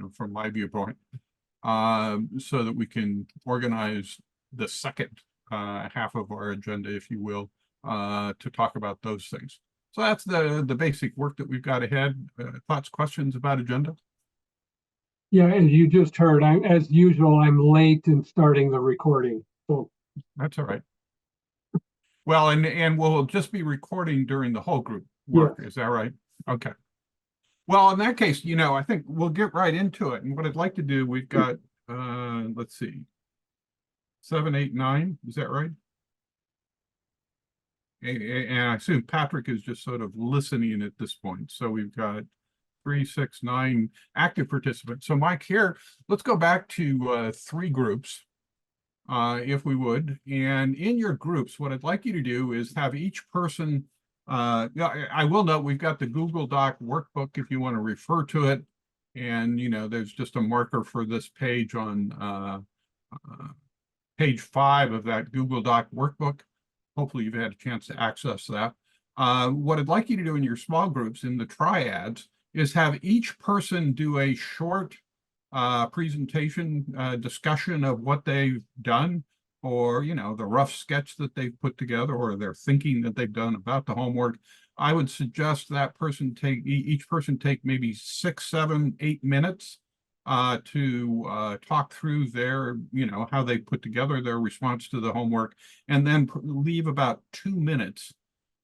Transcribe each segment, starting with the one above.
from my viewpoint, so that we can organize the second half of our agenda, if you will, to talk about those things. So that's the basic work that we've got ahead. Thoughts, questions about agenda? Yeah, as you just heard, as usual, I'm late in starting the recording. So that's all right. Well, and we'll just be recording during the whole group work. Yes. Is that right? Okay. Well, in that case, I think we'll get right into it. And what I'd like to do, we've got, let's see, 7, 8, 9. Is that right? And I assume Patrick is just sort of listening at this point. So we've got 3, 6, 9 active participants. So Mike, here, let's go back to 3 groups, if we would. And in your groups, what I'd like you to do is have each person, I will note we've got the Google Doc workbook if you want to refer to it. And, there's just a marker for this page on page 5 of that Google Doc workbook. Hopefully you've had a chance to access that. What I'd like you to do in your small groups in the triads is have each person do a short presentation discussion of what they've done, or the rough sketch that they've put together, or their thinking that they've done about the homework. I would suggest that each person take maybe 6, 7, 8 minutes to talk through their, how they put together their response to the homework, and then leave about 2 minutes,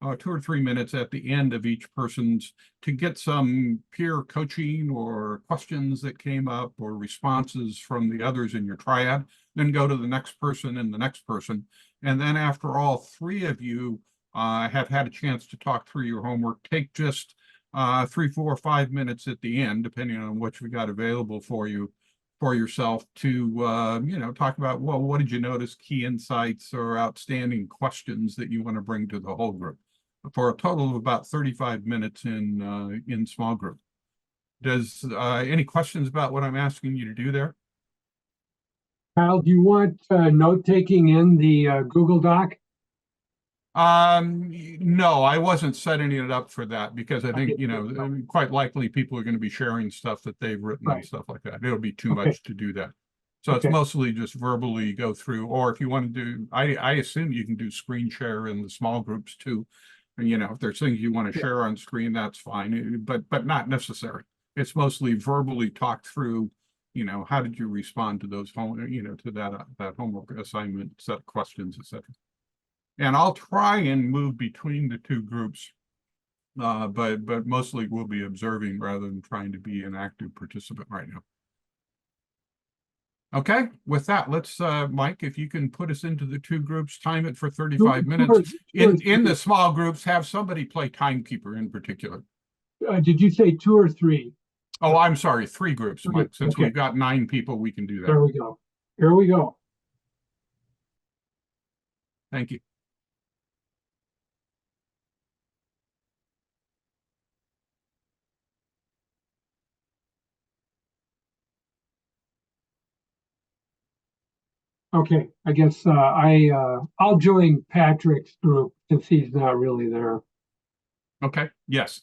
2 or 3 minutes at the end of each person's to get some peer coaching or questions that came up or responses from the others in your triad. Then go to the next person and the next person. And then after all 3 of you have had a chance to talk through your homework, take just 3, 4, 5 minutes at the end, depending on what you've got available for yourself to, talk about, well, what did you notice, key insights or outstanding questions that you want to bring to the whole group, for a total of about 35 minutes in small group. Does any questions about what I'm asking you to do there? Kyle, do you want note taking in the Google Doc? No, I wasn't setting it up for that, because I think, quite likely people are going to be sharing stuff that they've written and stuff like that. It'll be too much to do that. So it's mostly just verbally go through, or if you want to do, I assume you can do screen share in the small groups too. If there's things you want to share on screen, that's fine, but not necessary. It's mostly verbally talked through, how did you respond to those to that homework assignment, set of questions, etc. And I'll try and move between the 2 groups, but mostly we'll be observing rather than trying to be an active participant right now. Okay, with that, let's, Mike, if you can put us into the 2 groups, time it for 35 minutes. In the small groups, have somebody play timekeeper in particular. Did you say 2 or 3? Oh, I'm sorry, 3 groups, Mike. Since we've got 9 people, we can do that. There we go. Here we go. Thank you. Okay, I guess I'll join Patrick's group since he's not really there. Okay, yes.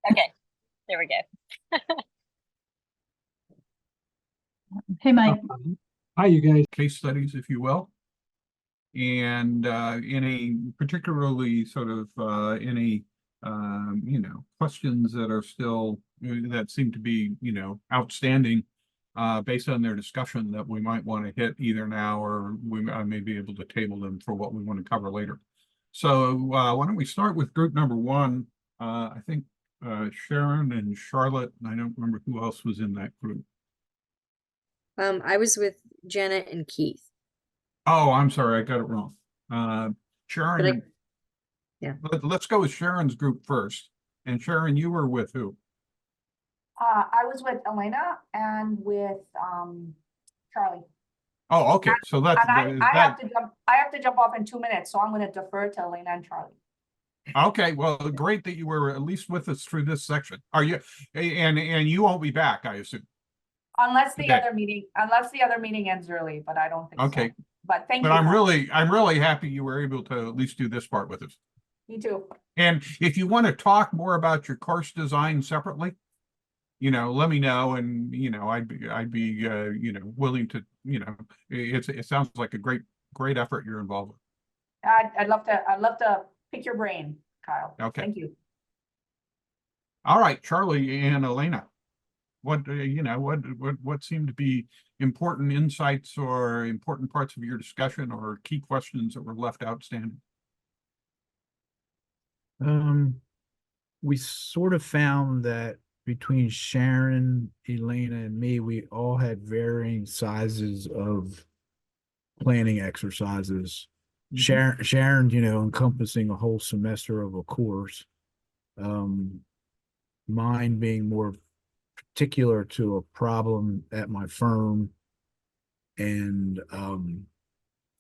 Okay, there we go. Hey, Mike. Hi, you guys. Case studies, if you will. And any particularly sort of any questions that are still, that seem to be, outstanding based on their discussion that we might want to hit either now, or I may be able to table them for what we want to cover later. So why don't we start with group number 1? I think Sharon and Charlotte, and I don't remember who else was in that group. I was with Janet and Keith. Oh, I'm sorry, I got it wrong. Sharon, let's go with Sharon's group first. And Sharon, you were with who? I was with Elena and with Charlie. Oh, okay. So that's I have to jump off in 2 minutes, so I'm going to defer to Elena and Charlie. Okay, well, great that you were at least with us through this section. Are you? And you won't be back, I assume. Unless the other meeting ends early, but I don't think so. But thank you. But I'm really happy you were able to at least do this part with us. Me too. And if you want to talk more about your course design separately, let me know, and, I'd be, willing to, it sounds like a great effort you're involved with. I'd love to pick your brain, Kyle. Okay. Thank you. All right, Charlie and Elena, what seemed to be important insights or important parts of your discussion or key questions that were left outstanding? We sort of found that between Sharon, Elena, and me, we all had varying sizes of planning exercises. Sharon, encompassing a whole semester of a course. Mine being more particular to a problem at my firm, and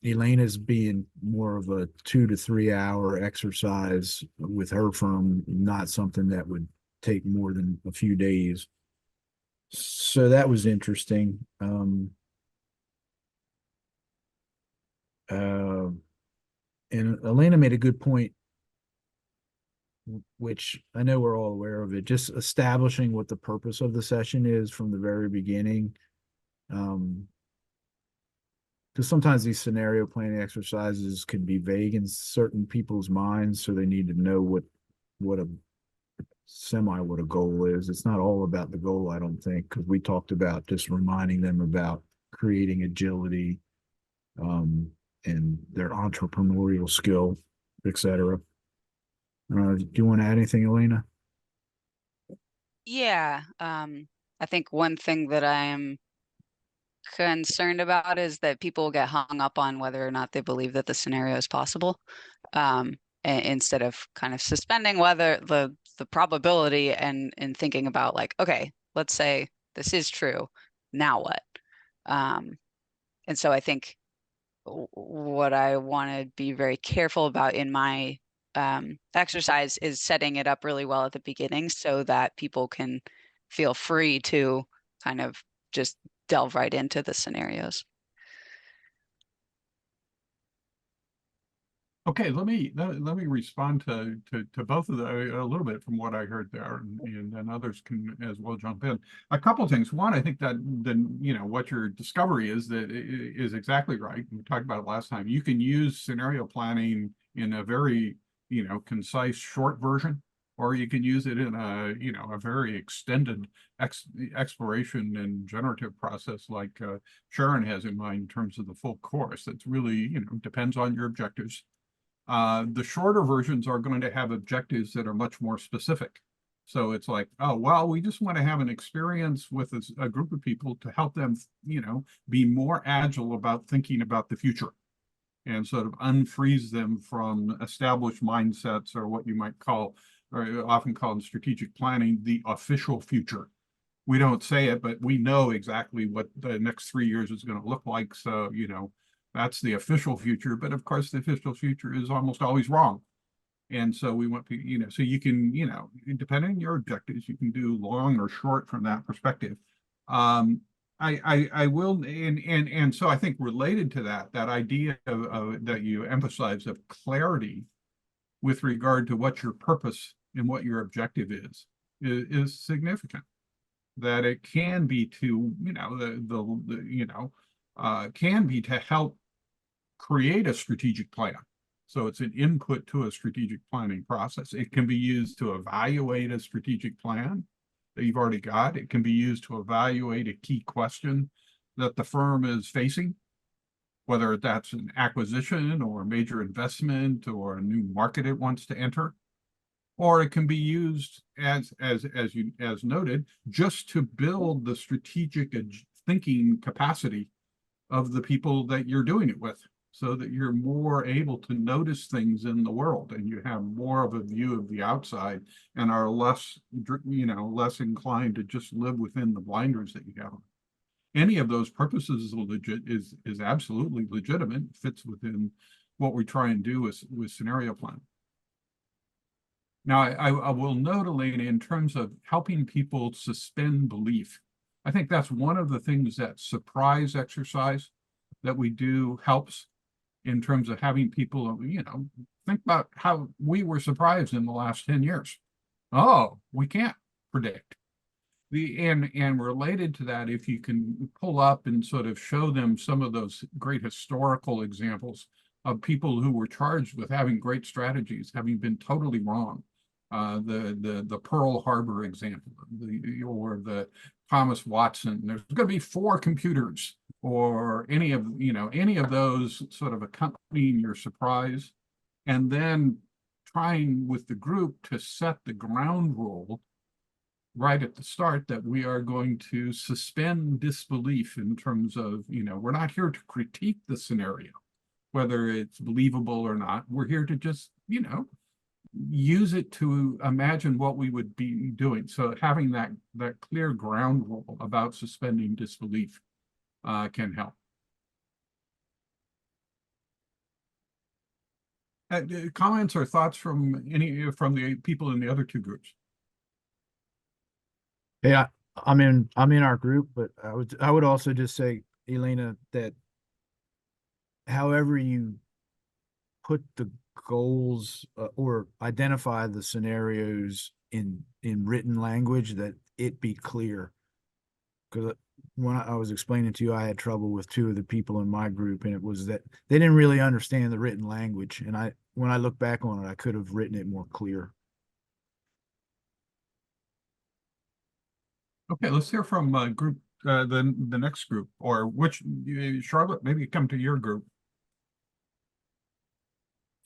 Elena's being more of a 2 to 3 hour exercise with her firm, not something that would take more than a few days. So that was interesting. And Elena made a good point, which I know we're all aware of it, just establishing what the purpose of the session is from the very beginning. Because sometimes these scenario planning exercises can be vague in certain people's minds, so they need to know what a goal is. It's not all about the goal, I don't think, because we talked about just reminding them about creating agility, and their entrepreneurial skill, etc. Do you want to add anything, Elena? Yeah, I think one thing that I am concerned about is that people get hung up on whether or not they believe that the scenario is possible, instead of kind of suspending whether the probability and thinking about like, okay, let's say this is true, now what? And so I think what I want to be very careful about in my exercise is setting it up really well at the beginning so that people can feel free to kind of just delve right into the scenarios. Okay, let me respond to both of the a little bit from what I heard there, and then others can as well jump in. A couple of things. One, I think that then what your discovery is that is exactly right. We talked about it last time. You can use scenario planning in a very concise short version, or you can use it in a very extended exploration and generative process like Sharon has in mind in terms of the full course. That's really depends on your objectives. The shorter versions are going to have objectives that are much more specific. So it's like, oh, well, we just want to have an experience with a group of people to help them, be more agile about thinking about the future and sort of unfreeze them from established mindsets or what you might call, or often call in strategic planning, the official future. We don't say it, but we know exactly what the next 3 years is going to look like. So, that's the official future, but of course the official future is almost always wrong. And so we want people, so you can, depending on your objectives, you can do long or short from that perspective. I will, and so I think related to that idea of that you emphasize of clarity with regard to what your purpose and what your objective is significant. That it can be to, can be to help create a strategic plan. So it's an input to a strategic planning process. It can be used to evaluate a strategic plan that you've already got. It can be used to evaluate a key question that the firm is facing, whether that's an acquisition or a major investment or a new market it wants to enter. Or it can be used as noted, just to build the strategic thinking capacity of the people that you're doing it with, so that you're more able to notice things in the world and you have more of a view of the outside and are less inclined to just live within the blinders that you have. Any of those purposes is absolutely legitimate, fits within what we try and do with scenario planning. Now, I will note, Elena, in terms of helping people suspend belief, I think that's one of the things that surprise exercise that we do helps in terms of having people, think about how we were surprised in the last 10 years. Oh, we can't predict. And related to that, if you can pull up and sort of show them some of those great historical examples of people who were charged with having great strategies, having been totally wrong. The Pearl Harbor example, or the Thomas Watson, there's going to be 4 computers, or any of those sort of accompanying your surprise, and then trying with the group to set the ground rule right at the start that we are going to suspend disbelief in terms of, we're not here to critique the scenario, whether it's believable or not. We're here to just, use it to imagine what we would be doing. So having that clear ground rule about suspending disbelief can help. Comments or thoughts from the people in the other 2 groups? Yeah, I'm in our group, but I would also just say, Elena, that however you put the goals or identify the scenarios in written language, that it be clear. Because when I was explaining to you, I had trouble with 2 of the people in my group, and it was that they didn't really understand the written language. And when I look back on it, I could have written it more clear. Okay, let's hear from group the next group, or which Charlotte, maybe come to your group.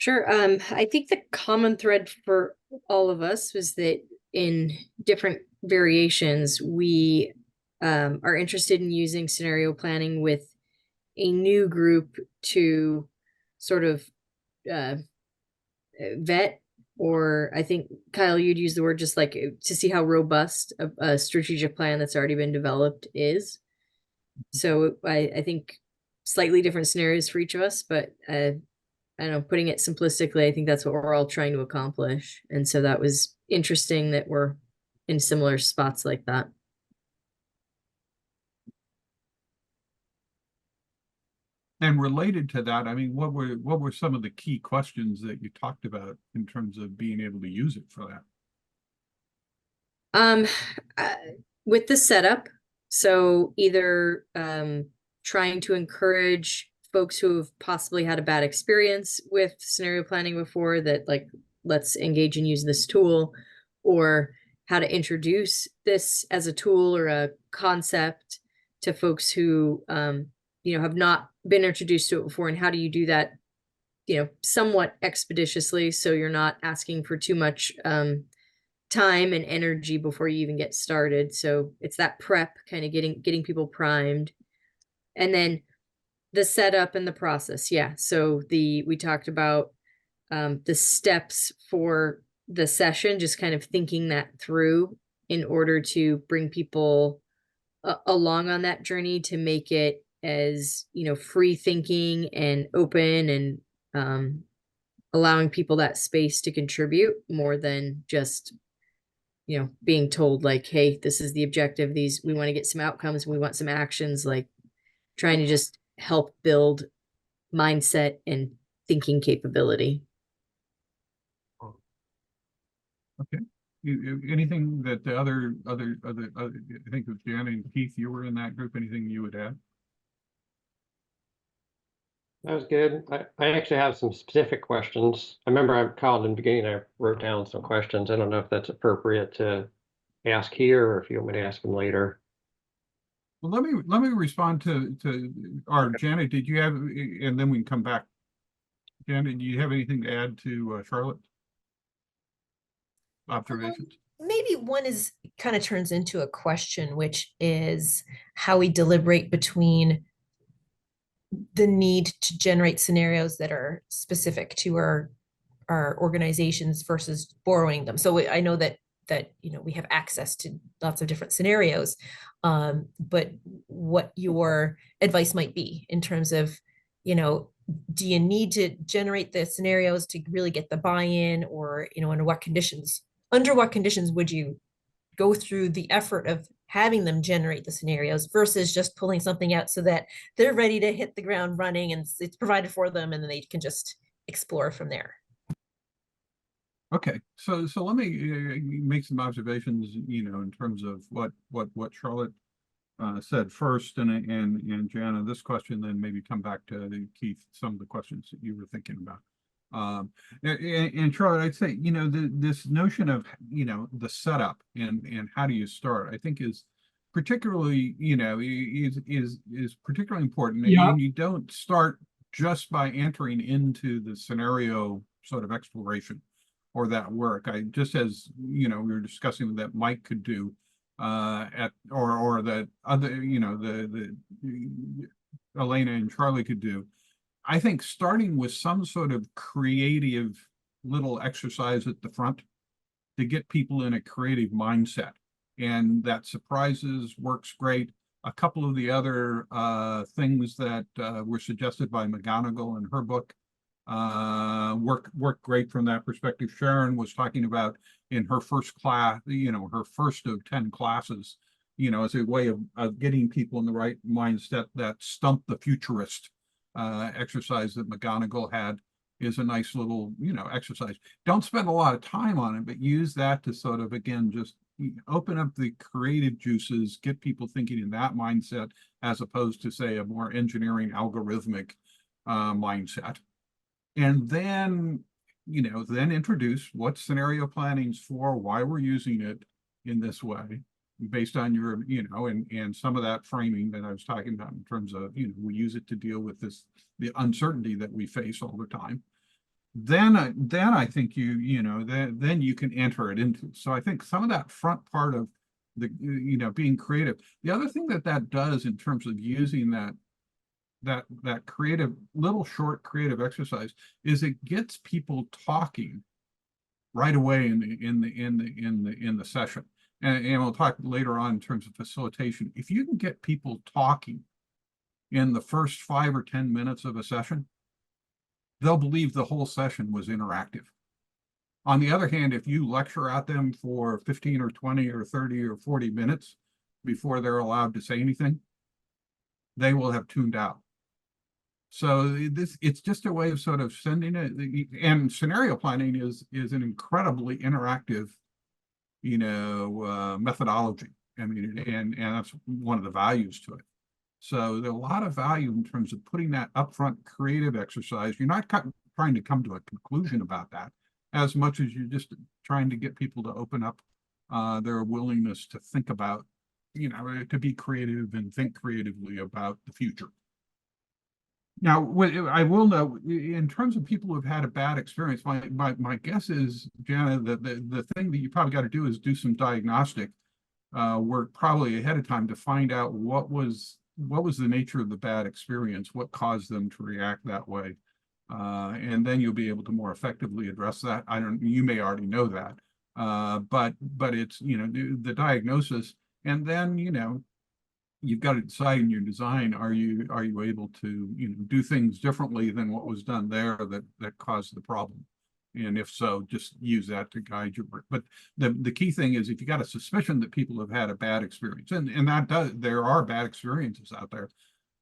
Sure. I think the common thread for all of us was that in different variations, we are interested in using scenario planning with a new group to sort of vet, or I think, Kyle, you'd use the word just like to see how robust a strategic plan that's already been developed is. So I think slightly different scenarios for each of us, but I don't know, putting it simplistically, I think that's what we're all trying to accomplish. And so that was interesting that we're in similar spots like that. And related to that, I mean, what were some of the key questions that you talked about in terms of being able to use it for that? With the setup, so either trying to encourage folks who have possibly had a bad experience with scenario planning before, that like, let's engage and use this tool, or how to introduce this as a tool or a concept to folks who have not been introduced to it before, and how do you do that somewhat expeditiously, so you're not asking for too much time and energy before you even get started. So it's that prep, kind of getting people primed, and then the setup and the process. Yeah. So we talked about the steps for the session, just kind of thinking that through in order to bring people along on that journey, to make it as, free thinking and open, and allowing people that space to contribute more than just, being told like, hey, this is the objective. We want to get some outcomes. We want some actions, like trying to just help build mindset and thinking capability. Okay. Anything that the other, I think it was Jan and Keith, you were in that group, anything you would add? That was good. I actually have some specific questions. I remember I called in the beginning, I wrote down some questions. I don't know if that's appropriate to ask here, or if you want me to ask them later. Well, let me respond to our Janet, did you have, and then we can come back. Janet, do you have anything to add to Charlotte? Observations? Maybe one is kind of turns into a question, which is how we deliberate between the need to generate scenarios that are specific to our organizations versus borrowing them. So I know that we have access to lots of different scenarios, but what your advice might be in terms of, do you need to generate the scenarios to really get the buy-in, or under what conditions would you go through the effort of having them generate the scenarios versus just pulling something out so that they're ready to hit the ground running and it's provided for them and then they can just explore from there? Okay, so let me make some observations, in terms of what Charlotte said first, and Jana, this question, then maybe come back to Keith, some of the questions that you were thinking about. And Charlotte, I'd say, this notion of, the setup and how do you start, I think is particularly, is particularly important. Yeah. And you don't start just by entering into the scenario sort of exploration or that work. I just, as we were discussing that Mike could do or that other, the Elena and Charlie could do. I think starting with some sort of creative little exercise at the front to get people in a creative mindset, and that surprises works great. A couple of the other things that were suggested by McGonigal in her book work great from that perspective. Sharon was talking about in her first class, her first of 10 classes, as a way of getting people in the right mindset. That stump the futurist exercise that McGonigal had is a nice little, exercise. Don't spend a lot of time on it, but use that to sort of, again, just open up the creative juices, get people thinking in that mindset, as opposed to, say, a more engineering algorithmic mindset. And then, then introduce what scenario planning's for, why we're using it in this way, based on your, and some of that framing that I was talking about in terms of, we use it to deal with the uncertainty that we face all the time. Then I think then you can enter it into. So I think some of that front part of the, being creative. The other thing that does in terms of using that creative, little short creative exercise is it gets people talking right away in the session. And we'll talk later on in terms of facilitation. If you can get people talking in the first 5 or 10 minutes of a session, they'll believe the whole session was interactive. On the other hand, if you lecture at them for 15 or 20 or 30 or 40 minutes before they're allowed to say anything, they will have tuned out. So it's just a way of sort of sending it, and scenario planning is an incredibly interactive, methodology. I mean, and that's one of the values to it. So there's a lot of value in terms of putting that upfront creative exercise. You're not trying to come to a conclusion about that as much as you're just trying to get people to open up their willingness to think about, to be creative and think creatively about the future. Now, I will know, in terms of people who've had a bad experience, my guess is, Jana, that the thing that you probably got to do is do some diagnostic work probably ahead of time to find out what was the nature of the bad experience, what caused them to react that way. And then you'll be able to more effectively address that. You may already know that, but it's, the diagnosis, and then, you've got to decide in your design, are you able to, do things differently than what was done there that caused the problem? And if so, just use that to guide your work. But the key thing is, if you got a suspicion that people have had a bad experience, and there are bad experiences out there,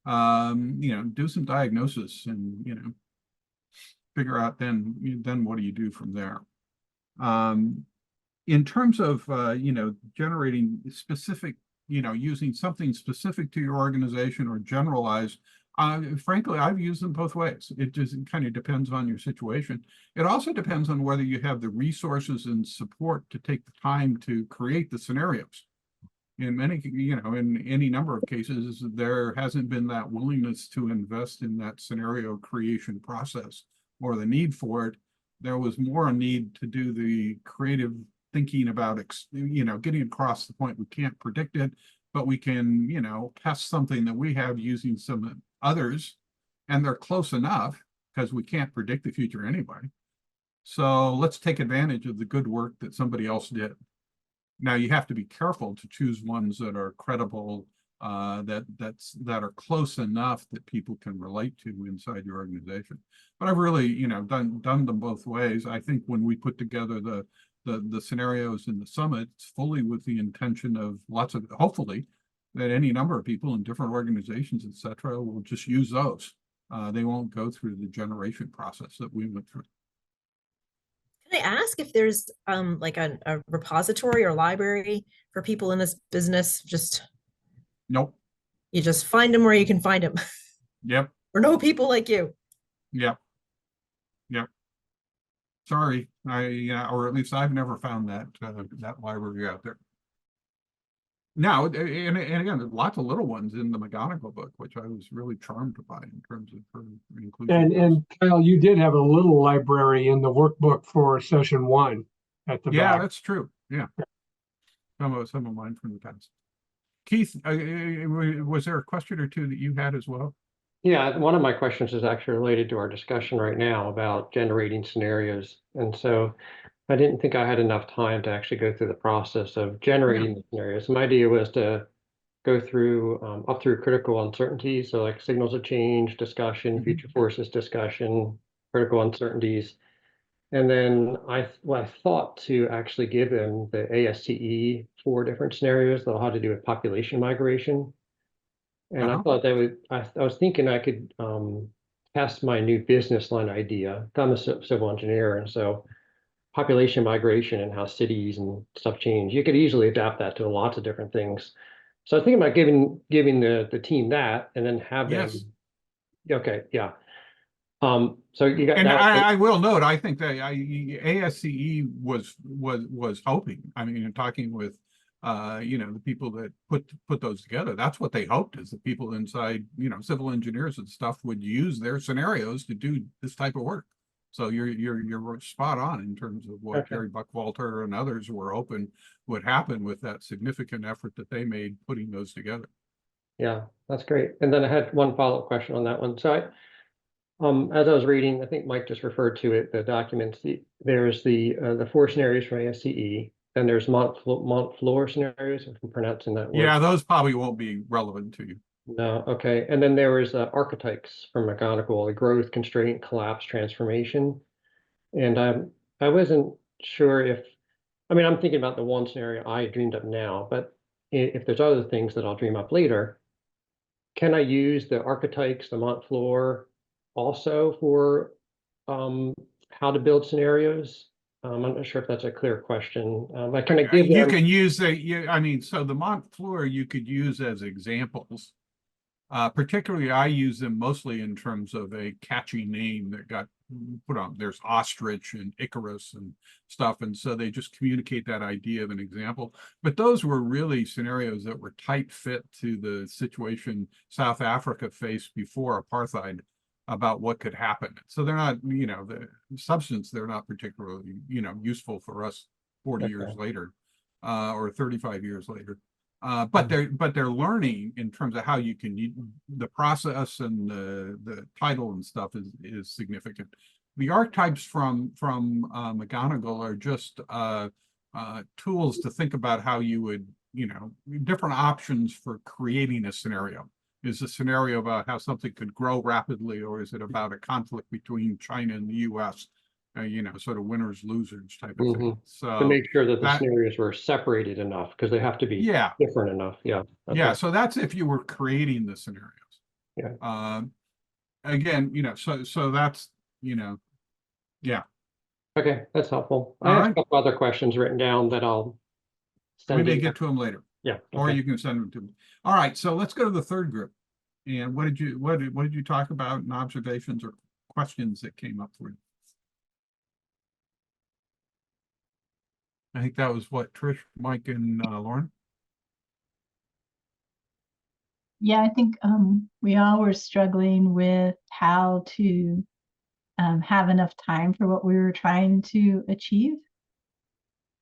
do some diagnosis and, figure out then what do you do from there. In terms of, generating specific, using something specific to your organization or generalized, frankly, I've used them both ways. It just kind of depends on your situation. It also depends on whether you have the resources and support to take the time to create the scenarios. In many, in any number of cases, there hasn't been that willingness to invest in that scenario creation process or the need for it. There was more a need to do the creative thinking about, getting across the point. We can't predict it, but we can, test something that we have using some others, and they're close enough because we can't predict the future anyway. So let's take advantage of the good work that somebody else did. Now you have to be careful to choose ones that are credible, that are close enough that people can relate to inside your organization. But I've really, done them both ways. I think when we put together the scenarios in the summit, it's fully with the intention of hopefully, that any number of people in different organizations, et cetera, will just use those. They won't go through the generation process that we went through. Can I ask if there's like a repository or library for people in this business? Just Nope. you just find them where you can find them. Yep. Or know people like you. Yep. Yep. Sorry, or at least I've never found that that library out there. Now, and again, lots of little ones in the McGonagall book, which I was really charmed by in terms of her inclusion. And Kyle, you did have a little library in the workbook for session 1 at the Yeah, back. that's true. Yeah. Some of mine from the past. Keith, was there a question or two that you had as well? Yeah, one of my questions is actually related to our discussion right now about generating scenarios. And so I didn't think I had enough time to actually go through the process of generating the scenarios. My idea was to go through up through critical uncertainties, so like signals of change, discussion, future forces discussion, critical uncertainties. And then I thought to actually give them the ASCE 4 different scenarios that had to do with population migration. And I thought that would, I was thinking I could test my new business line idea. I'm a civil engineer, and so population migration and how cities and stuff change, you could easily adapt that to lots of different things. So I was thinking about giving the team that and then have them. Okay, yeah. So you got And that. I will note, I think that ASCE was hoping, I mean, in talking with the people that put those together, that's what they hoped, is the people inside, civil engineers and stuff would use their scenarios to do this type of work. So you're spot on in terms of what Gary Buckwalter and others were hoping would happen with that significant effort that they made putting those together. Yeah, that's great. And then I had one follow-up question on that one. So as I was reading, I think Mike just referred to it, the documents, there's the 4 scenarios from ASCE, then there's Montfleur scenarios, if I'm pronouncing that word. Yeah, those probably won't be relevant to you. No, okay. And then there was archetypes from McGonagall, the growth, constraint, collapse, transformation. And I wasn't sure if, I'm thinking about the one scenario I dreamed up now, but if there's other things that I'll dream up later, can I use the archetypes, the Montfleur, also for how to build scenarios? I'm not sure if that's a clear question. Can I give You them... can use so the Montfleur you could use as examples. Particularly, I use them mostly in terms of a catchy name that got put on. There's ostrich and Icarus and stuff, and so they just communicate that idea of an example. But those were really scenarios that were tight fit to the situation South Africa faced before apartheid, about what could happen. So they're not, the substance, they're not particularly, useful for us 40 years later, or 35 years later. But they're learning in terms of how you can the process, and the title and stuff is significant. The archetypes from McGonagall are just tools to think about how you would, different options for creating a scenario. Is a scenario about how something could grow rapidly, or is it about a conflict between China and the US? Sort of winners, losers type of thing. So to make sure that the scenarios were separated enough, because they have to be different enough. Yeah. Okay. Yeah. So that's if you were creating the scenarios. Yeah. Again, so that's, yeah. Okay, that's helpful. I have a couple other questions written down that I'll send. We may get to them later. Yeah. Or you can send them to me. All right. So let's go to the third group. And what did you talk about in observations or questions that came up for you? I think that was what, Trish, Mike, and Lauren? Yeah, I think we all were struggling with how to have enough time for what we were trying to achieve.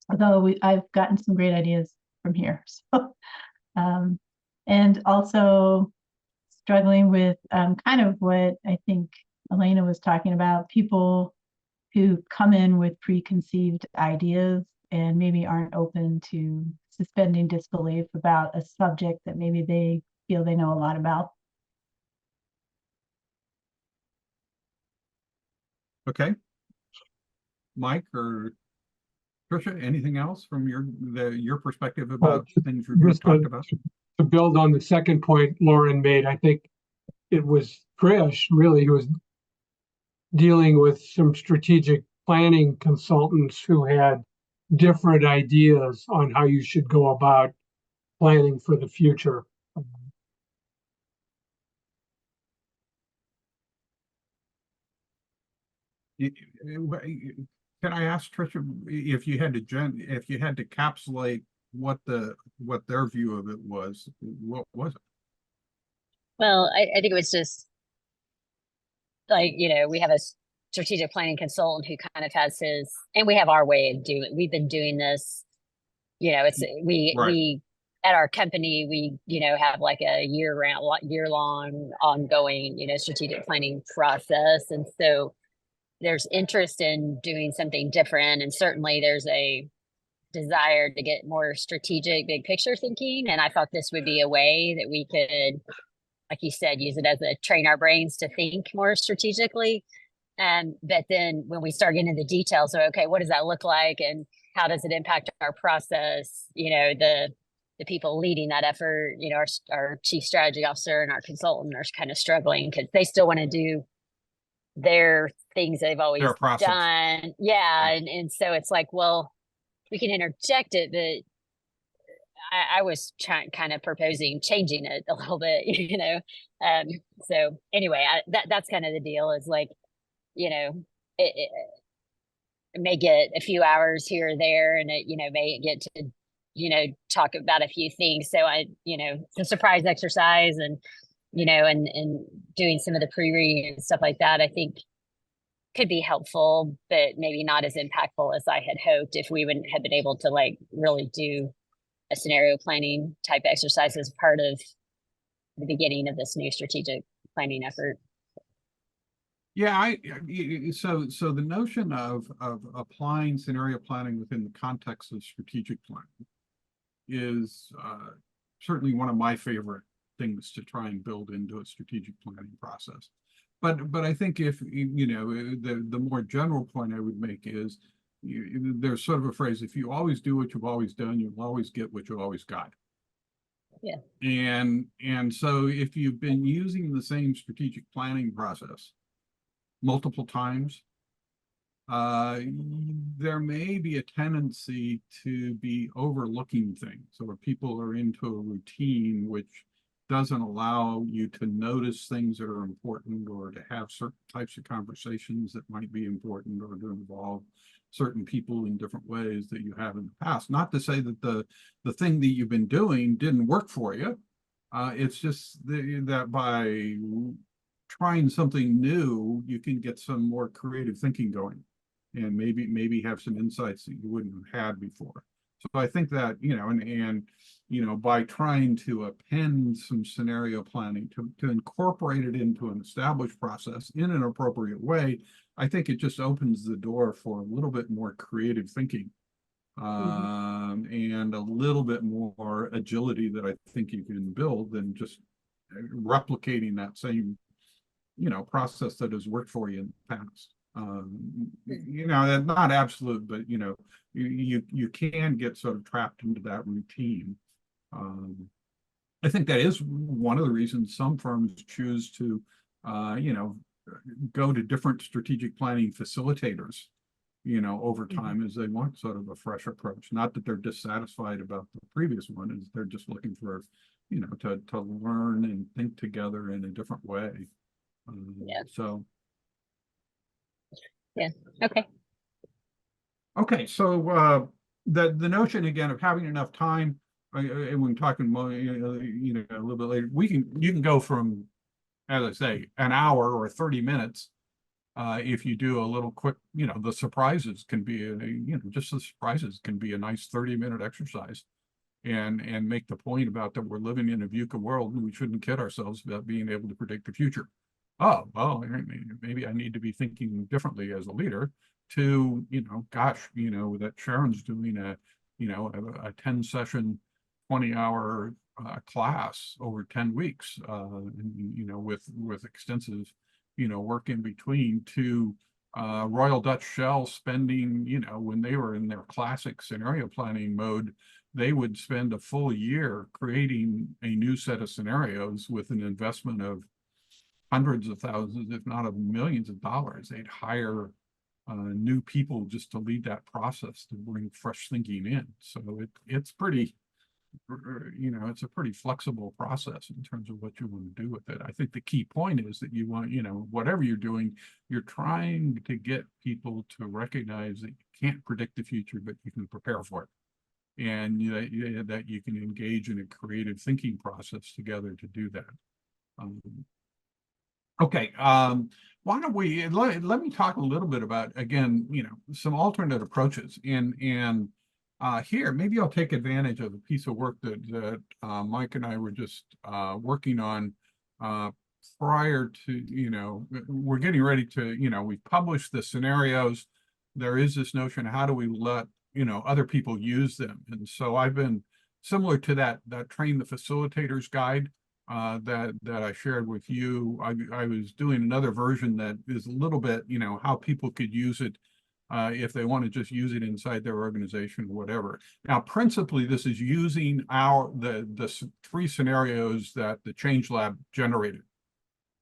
Although I've gotten some great ideas from here. So, and also struggling with kind of what I think Elena was talking about, people who come in with preconceived ideas and maybe aren't open to suspending disbelief about a subject that maybe they feel they know a lot about. Okay. Mike or Tricia, anything else from your perspective about things we talked about? To build on the second point Lauren made, I think it was Trish really who was dealing with some strategic planning consultants who had different ideas on how you should go about planning for the future. Can I ask Tricia if you had to capsulate what their view of it was, what was it? Well, I think it was just like, we have a strategic planning consultant who kind of has his, and we have our way of doing, we've been doing this, it's, Right. we, at our company, we, have like a year-long ongoing, strategic planning process. And so there's interest in doing something different. And certainly there's a desire to get more strategic, big picture thinking. And I thought this would be a way that we could, like you said, use it as a train our brains to think more strategically. But then when we start getting into the details of, okay, what does that look like? And how does it impact our process? The people leading that effort, our chief strategy officer and our consultant are kind of struggling because they still want to do their things they've always Their process. done. Yeah. And so it's like, well, we can interject it, but I was kind of proposing changing it a little bit, so anyway, that's kind of the deal is like, it may get a few hours here or there and it, may get to, talk about a few things. So it's a surprise exercise and, and doing some of the pre-read and stuff like that, I think could be helpful, but maybe not as impactful as I had hoped if we wouldn't have been able to like really do a scenario planning type exercise as part of the beginning of this new strategic planning effort. Yeah, so the notion of applying scenario planning within the context of strategic planning is certainly one of my favorite things to try and build into a strategic planning process. But I think if the more general point I would make is there's sort of a phrase: if you always do what you've always done, you'll always get what you always got. Yeah. And so if you've been using the same strategic planning process multiple times, there may be a tendency to be overlooking things, or people are into a routine which doesn't allow you to notice things that are important, or to have certain types of conversations that might be important, or to involve certain people in different ways that you have in the past. Not to say that the thing that you've been doing didn't work for you. It's just that by trying something new, you can get some more creative thinking going, and maybe have some insights that you wouldn't have had before. So I think that, by trying to append some scenario planning to incorporate it into an established process in an appropriate way, I think it just opens the door for a little bit more creative thinking, and a little bit more agility that I think you can build than just replicating that same, process that has worked for you in the past. Not absolute, but you can get sort of trapped into that routine. I think that is one of the reasons some firms choose to, go to different strategic planning facilitators, over time, as they want sort of a fresh approach. Not that they're dissatisfied about the previous one, is they're just looking for, to learn and think together in a different way. Yeah. So. Yeah. Okay. Okay. So the notion again of having enough time, and when talking more, a little bit later, you can go from, as I say, an hour or 30 minutes. If you do a little quick, the surprises can be, just the surprises can be a nice 30-minute exercise, and make the point about that we're living in a VUCA world and we shouldn't kid ourselves about being able to predict the future. Oh, well, maybe I need to be thinking differently as a leader to, that Sharon's doing a 10-session, 20-hour class over 10 weeks, with extensive, work in between, to Royal Dutch Shell spending, when they were in their classic scenario planning mode, they would spend a full year creating a new set of scenarios with an investment of hundreds of thousands, if not of millions of dollars. They'd hire new people just to lead that process to bring fresh thinking in. So it's pretty, it's a pretty flexible process in terms of what you want to do with it. I think the key point is that you want, whatever you're doing, you're trying to get people to recognize that you can't predict the future, but you can prepare for it. And that you can engage in a creative thinking process together to do that. Okay, why don't we let me talk a little bit about, again, some alternate approaches. And here, maybe I'll take advantage of a piece of work that Mike and I were just working on prior to, we're getting ready to, we've published the scenarios. There is this notion, how do we let other people use them? And so I've been similar to that Train the Facilitators guide that I shared with you. I was doing another version that is a little bit, how people could use it if they want to just use it inside their organization or whatever. Now, principally, this is using the 3 scenarios that the Change Lab generated.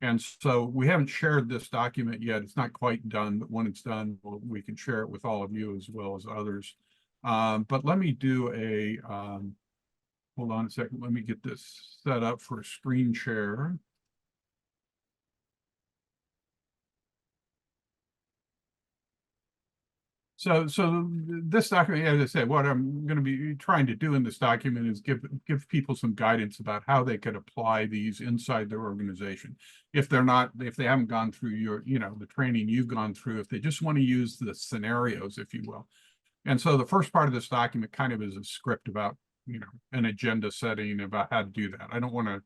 And so we haven't shared this document yet. It's not quite done, but when it's done, we can share it with all of you as well as others. But let me do a, hold on a second. Let me get this set up for a screen share. So this document, as I said, what I'm going to be trying to do in this document is give people some guidance about how they could apply these inside their organization. If they haven't gone through the training you've gone through, if they just want to use the scenarios, if you will. And so the first part of this document kind of is a script about, an agenda setting about how to do that. I don't want to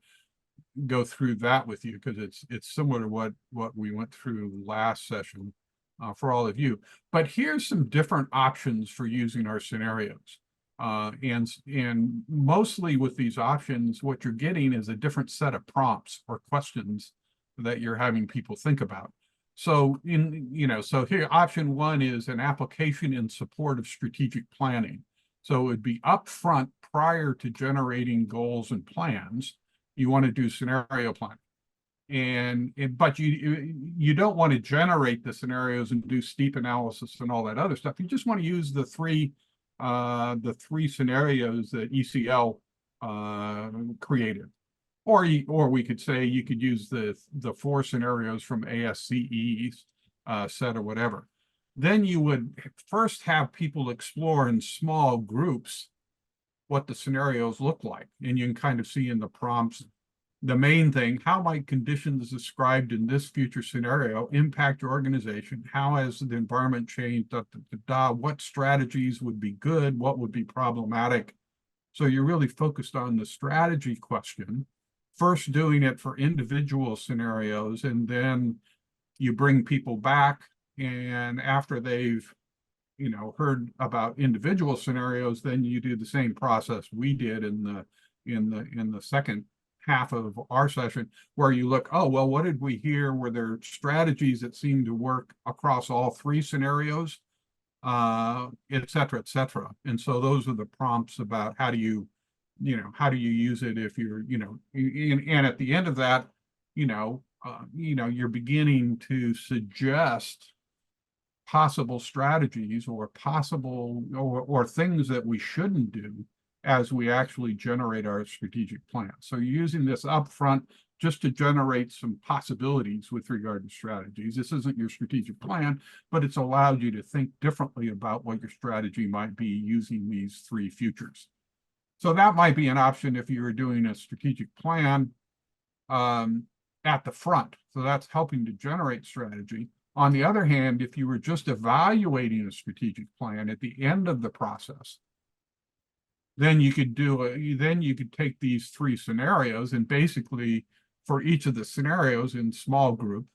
go through that with you because it's similar to what we went through last session. For all of you, but here's some different options for using our scenarios. And mostly with these options, what you're getting is a different set of prompts or questions that you're having people think about. So so here, option 1 is an application in support of strategic planning. So it would be upfront prior to generating goals and plans. You want to do scenario planning. But you don't want to generate the scenarios and do steep analysis and all that other stuff. You just want to use the three scenarios that ECL created, or we could say you could use the 4 scenarios from ASCE's set or whatever. Then you would first have people explore in small groups what the scenarios look like, and you can kind of see in the prompts. The main thing, how might conditions described in this future scenario impact your organization? How has the environment changed? What strategies would be good? What would be problematic? So you're really focused on the strategy question, first doing it for individual scenarios, and then you bring people back, and after they've heard about individual scenarios, then you do the same process we did in the second half of our session, where you look, oh, well, what did we hear? Were there strategies that seemed to work across all 3 scenarios, et cetera, et cetera. And so those are the prompts about how do you use it if you're, and at the end of that, you're beginning to suggest possible strategies or things that we shouldn't do as we actually generate our strategic plan. So you're using this upfront just to generate some possibilities with regard to strategies. This isn't your strategic plan, but it's allowed you to think differently about what your strategy might be using these 3 futures. So that might be an option if you were doing a strategic plan at the front. So that's helping to generate strategy. On the other hand, if you were just evaluating a strategic plan at the end of the process, then you could take these 3 scenarios, and basically for each of the scenarios in small group,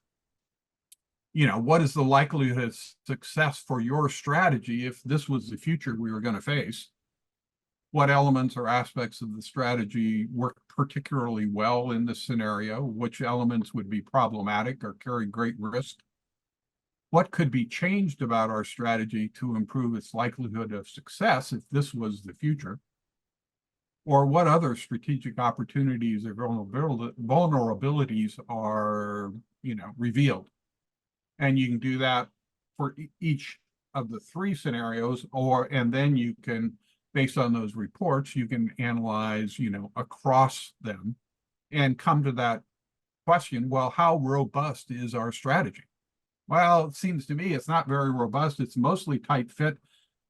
what is the likelihood of success for your strategy if this was the future we were going to face? What elements or aspects of the strategy work particularly well in this scenario? Which elements would be problematic or carry great risk? What could be changed about our strategy to improve its likelihood of success if this was the future? Or what other strategic opportunities or vulnerabilities are, revealed? And you can do that for each of the three scenarios, and then you can, based on those reports, you can analyze, across them and come to that question, well, how robust is our strategy? Well, it seems to me it's not very robust. It's mostly tight fit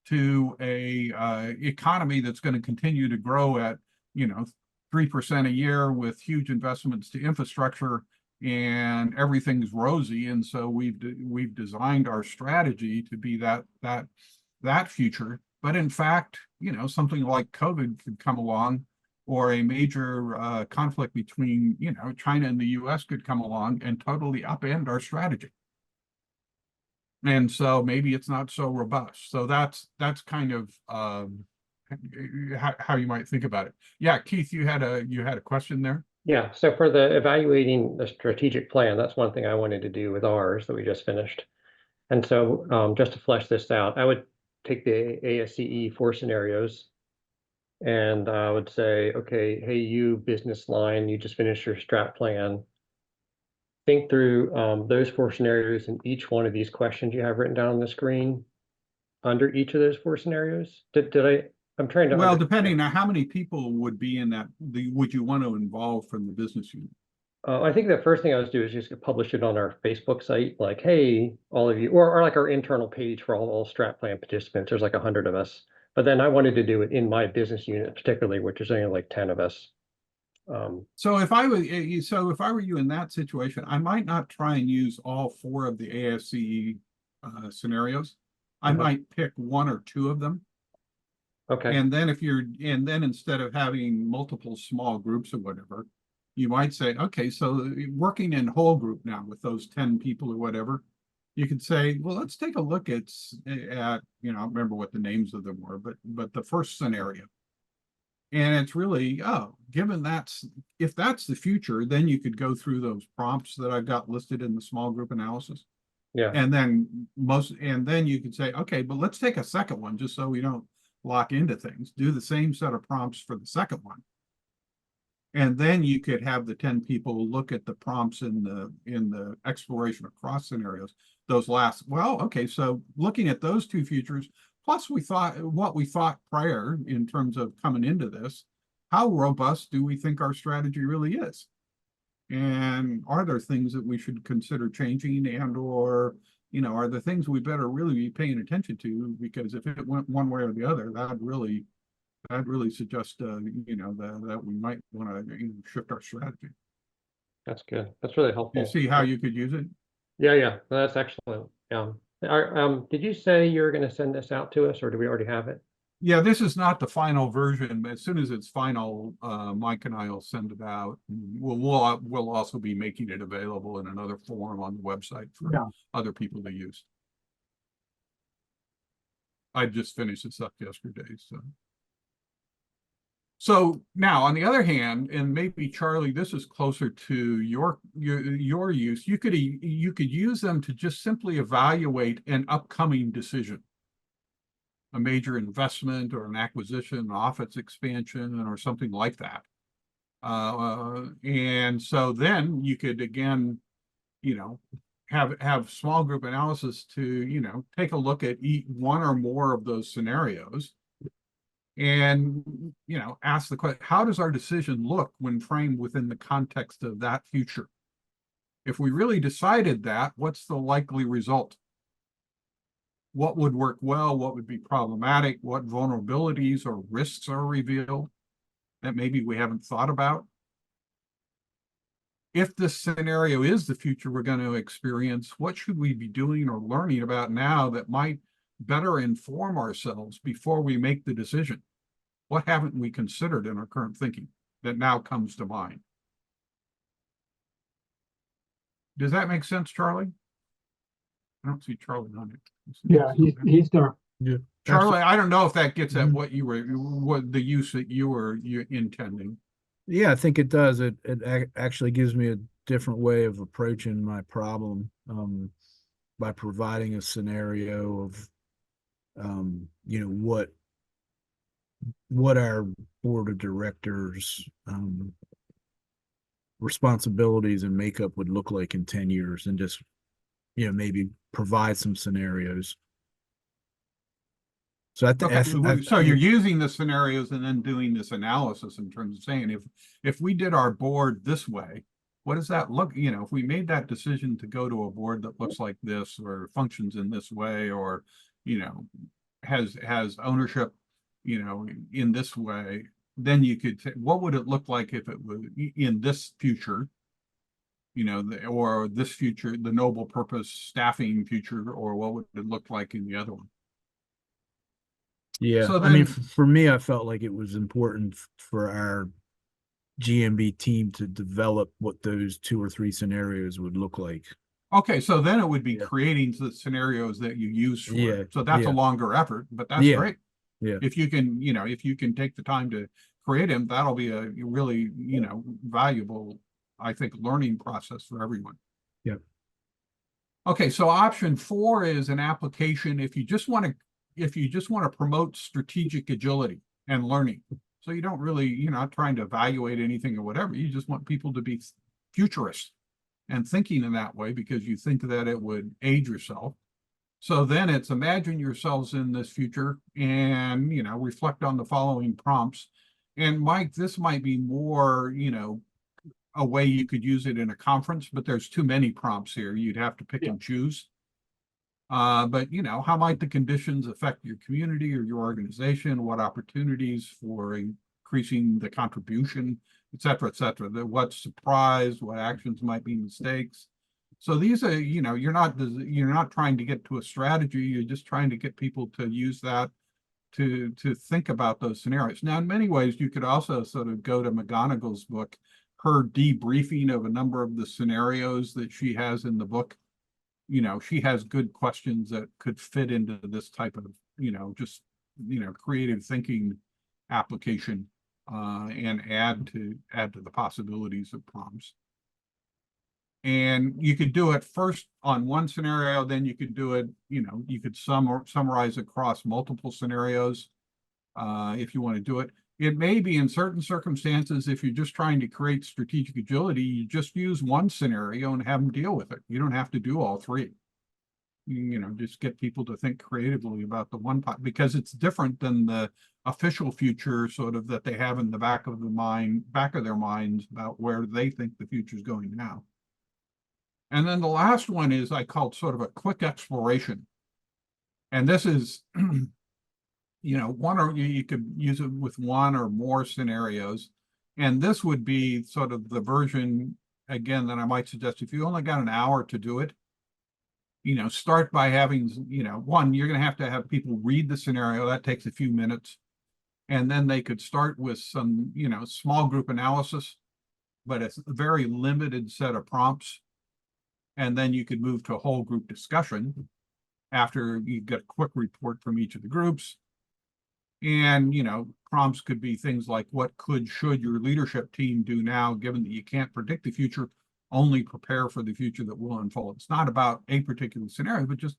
to a economy that's going to continue to grow at 3% a year with huge investments to infrastructure, and everything's rosy. And so we've designed our strategy to be that future. But in fact, something like COVID could come along, or a major conflict between China and the U.S. could come along and totally upend our strategy. And so maybe it's not so robust. So that's kind of how you might think about it. Yeah, Keith, you had a question there. Yeah. So for the evaluating the strategic plan, that's one thing I wanted to do with ours that we just finished. And so just to flesh this out, I would take the ASCE 4 scenarios, and I would say, okay, hey, you business line, you just finished your strat plan. Think through those 4 scenarios and each one of these questions you have written down on the screen under each of those 4 scenarios. I'm trying to. Well, depending on how many people would be in that, would you want to involve from the business unit? I think the first thing I would do is just publish it on our Facebook site, like, hey, all of you, or like our internal page for all strat plan participants. There's like 100 of us. But then I wanted to do it in my business unit, particularly, which is only like 10 of us. So if I were you in that situation, I might not try and use all 4 of the ASCE scenarios. I might pick 1 or 2 of them. Okay. And then instead of having multiple small groups or whatever, you might say, okay, so working in whole group now with those 10 people or whatever, you could say, well, let's take a look at I don't remember what the names of them were, but the first scenario. And it's really, given if that's the future, then you could go through those prompts that I've got listed in the small group analysis. Yeah. And then you could say, okay, but let's take a second one just so we don't lock into things. Do the same set of prompts for the second one. And then you could have the 10 people look at the prompts in the exploration across scenarios. Okay, so looking at those 2 futures, plus what we thought prior in terms of coming into this, how robust do we think our strategy really is? And are there things that we should consider changing, or are there things we better really be paying attention to? Because if it went one way or the other, that really suggests that we might want to shift our strategy. That's good. That's really helpful. You see how you could use it? Yeah, that's excellent. Did you say you were going to send this out to us, or do we already have it? Yeah, this is not the final version, but as soon as it's final, Mike and I will send it out. We'll also be making it available in another form on the website for other people to use. I just finished this up yesterday, So now, on the other hand, and maybe Charlie, this is closer to your use. You could use them to just simply evaluate an upcoming decision, a major investment or an acquisition, an office expansion, or something like that. And so then you could again, have small group analysis to take a look at one or more of those scenarios. And, ask the question, how does our decision look when framed within the context of that future? If we really decided that, what's the likely result? What would work well? What would be problematic? What vulnerabilities or risks are revealed that maybe we haven't thought about? If this scenario is the future we're going to experience, what should we be doing or learning about now that might better inform ourselves before we make the decision? What haven't we considered in our current thinking that now comes to mind? Does that make sense, Charlie? I don't see Charlie on it. Yeah, he's there. Yeah. Charlie, I don't know if that gets at what the use that you were intending. Yeah, I think it does. It actually gives me a different way of approaching my problem by providing a scenario of what our board of directors responsibilities and makeup would look like in 10 years, and just maybe provide some scenarios. So Okay, so you're using the scenarios and then doing this analysis in terms of saying, if we did our board this way, what does that look, if we made that decision to go to a board that looks like this or functions in this way, or, has ownership, in this way, then you could, what would it look like if it was in this future? Or this future, the noble purpose staffing future, or what would it look like in the other one? Yeah, So I mean, then- for me, I felt like it was important for our GMB team to develop what those 2 or 3 scenarios would look like. Okay, so then it would be Yeah. creating the scenarios that you use for Yeah, it. So that's a yeah. longer effort, but that's Yeah. great. Yeah. If you can take the time to create them, that'll be a really, valuable, I think, learning process for everyone. Yeah. Okay, so option 4 is an application if you just want to promote strategic agility and learning. So you don't really, you're not trying to evaluate anything or whatever. You just want people to be futurists and thinking in that way because you think that it would aid yourself. So then it's imagine yourselves in this future and, reflect on the following prompts. And Mike, this might be more, a way you could use it in a conference, but there's too many prompts here. You'd have to pick and choose. But how might the conditions affect your community or your organization? What opportunities for increasing the contribution, et cetera, et cetera. What surprise, what actions might be mistakes. So these are, you're not trying to get to a strategy. You're just trying to get people to use that to think about those scenarios. Now, in many ways, you could also sort of go to McGonagall's book, her debriefing of a number of the scenarios that she has in the book. She has good questions that could fit into this type of, just, creative thinking application and add to the possibilities of prompts. And you could do it first on one scenario, then you could do it, you could summarize across multiple scenarios if you want to do it. It may be in certain circumstances, if you're just trying to create strategic agility, you just use one scenario and have them deal with it. You don't have to do all 3. Just get people to think creatively about the one part because it's different than the official future sort of that they have in the back of their minds about where they think the future is going now. And then the last one is I called sort of a quick exploration. And this is, one or you could use it with one or more scenarios. And this would be sort of the version, again, that I might suggest if you only got an hour to do it, start by having, one, you're going to have people read the scenario. That takes a few minutes. And then they could start with some, small group analysis, but it's a very limited set of prompts. And then you could move to a whole group discussion after you get a quick report from each of the groups. And, prompts could be things like what should your leadership team do now, given that you can't predict the future, only prepare for the future that will unfold. It's not about a particular scenario, but just,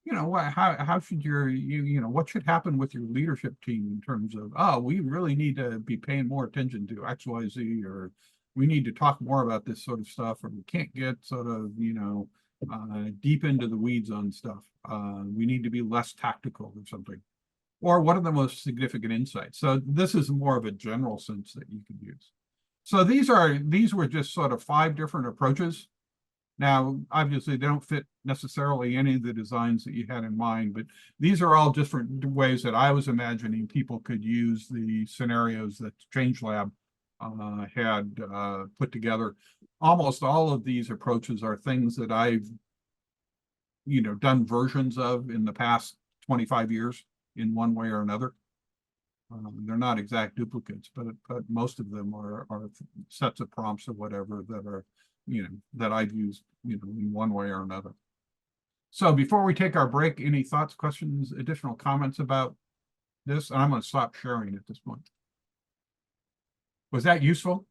how should what should happen with your leadership team in terms of, we really need to be paying more attention to X, Y, Z, or we need to talk more about this sort of stuff, or we can't get sort of, deep into the weeds on stuff. We need to be less tactical or something. Or what are the most significant insights? So this is more of a general sense that you can use. So these were just sort of 5 different approaches. Now, obviously, they don't fit necessarily any of the designs that you had in mind, but these are all different ways that I was imagining people could use the scenarios that ChangeLab had put together. Almost all of these approaches are things that I've, done versions of in the past 25 years in one way or another. They're not exact duplicates, but most of them are sets of prompts or whatever that are, that I've used, in one way or another. So before we take our break, any thoughts, questions, additional comments about this? And I'm going to stop sharing at this point. Was that useful?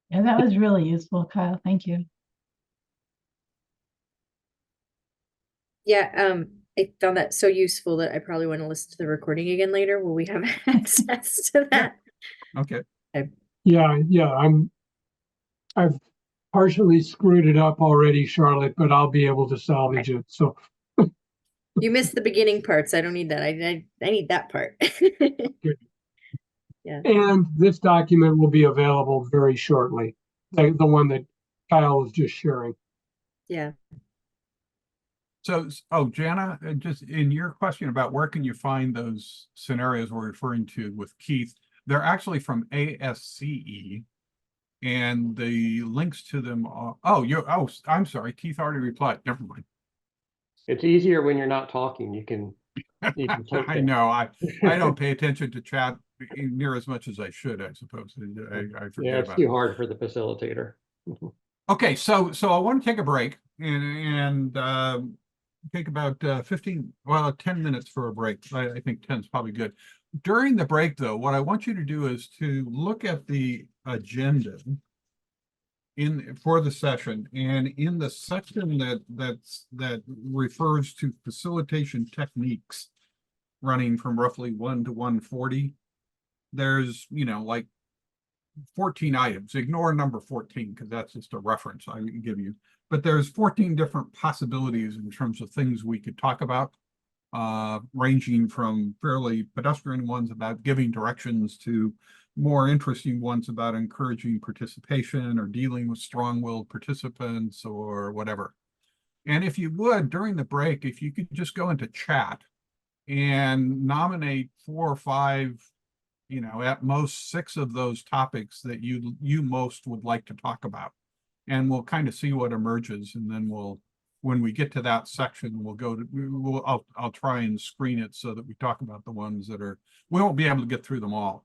Yeah, that was really useful, Kyle. Thank you. Yeah, I found that so useful that I probably want to listen to the recording again later. Will we have access to that? Okay. Yeah, I've partially screwed it up already, Charlotte, but I'll be able to salvage it. So, You missed the beginning parts. I don't need that. I need that part. Yeah. and this document will be available very shortly. The one that Kyle was just sharing. Yeah. So, oh, Jana, just in your question about where can you find those scenarios we're referring to with Keith, they're actually from ASCE. And the links to them are, I'm sorry, Keith already replied. Never mind. It's easier when you're not talking. You can take I it. know. I don't pay attention to chat near as much as I should, I suppose. I forget Yeah, it's about too it. hard for the facilitator. Okay, so I want to take a break and take about 10 minutes for a break. I think 10 is probably good. During the break, though, what I want you to do is to look at the agenda for the session, and in the section that refers to facilitation techniques running from roughly 1 to 140, there's like 14 items. Ignore number 14 because that's just a reference I can give you. But there's 14 different possibilities in terms of things we could talk about, ranging from fairly pedestrian ones about giving directions to more interesting ones about encouraging participation or dealing with strong-willed participants or whatever. And if you would, during the break, if you could just go into chat and nominate 4 or 5, at most 6 of those topics that you most would like to talk about. And we'll kind of see what emerges, and then when we get to that section, I'll try and screen it so that we talk about the ones that we won't be able to get through them all.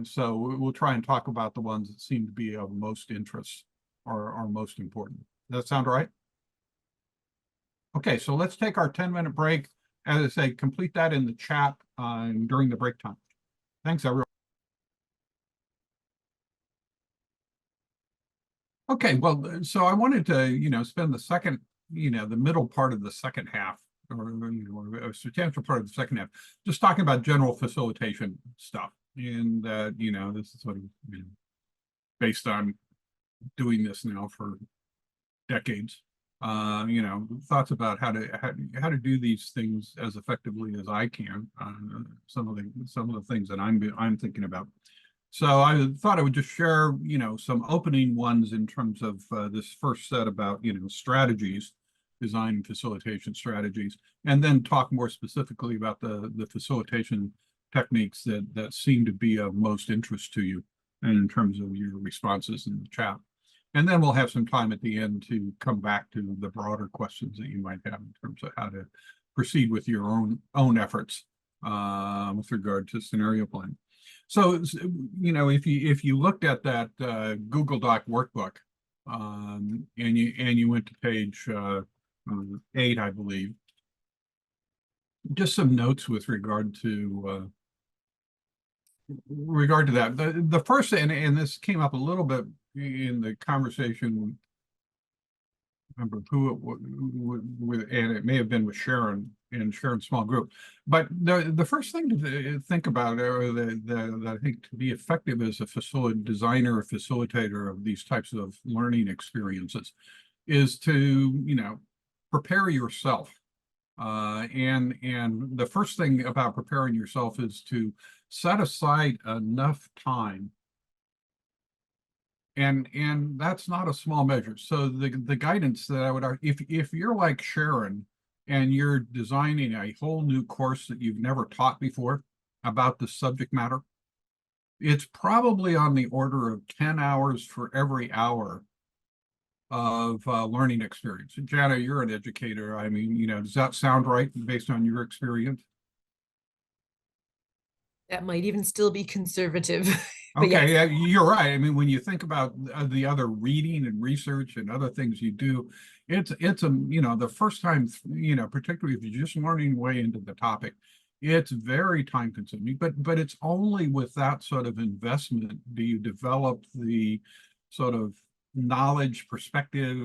So we'll try and talk about the ones that seem to be of most interest or are most important. Does that sound right? Okay, so let's take our 10-minute break. As I say, complete that in the chat during the break time. Thanks, everyone. Okay, well, so I wanted to, spend the second, the middle part of the second half, or a substantial part of the second half, just talking about general facilitation stuff. And this is sort of based on doing this now for decades. Thoughts about how to do these things as effectively as I can. Some of the things that I'm thinking about. So I thought I would just share, some opening ones in terms of this first set about, strategies, design and facilitation strategies, and then talk more specifically about the facilitation techniques that seem to be of most interest to you, and in terms of your responses in the chat. And then we'll have some time at the end to come back to the broader questions that you might have in terms of how to proceed with your own efforts with regard to scenario planning. So, if you looked at that Google Doc workbook, and you went to page 8, I believe, just some notes with regard to that. The first, and this came up a little bit in the conversation. Remember who with, and it may have been with Sharon in Sharon's small group. But the first thing to think about, or that I think to be effective as a designer or facilitator of these types of learning experiences, is to prepare yourself. And the first thing about preparing yourself is to set aside enough time. And that's not a small measure. So the guidance that I would, if you're like Sharon and you're designing a whole new course that you've never taught before about the subject matter, it's probably on the order of 10 hours for every hour of learning experience. Jana, you're an educator. I mean, does that sound right based on your experience? That might even still be conservative. Okay, yes. yeah, you're right. I mean, when you think about the other reading and research and other things you do, it's the first time, particularly if you're just learning way into the topic, it's very time consuming, but it's only with that sort of investment do you develop the sort of knowledge, perspective,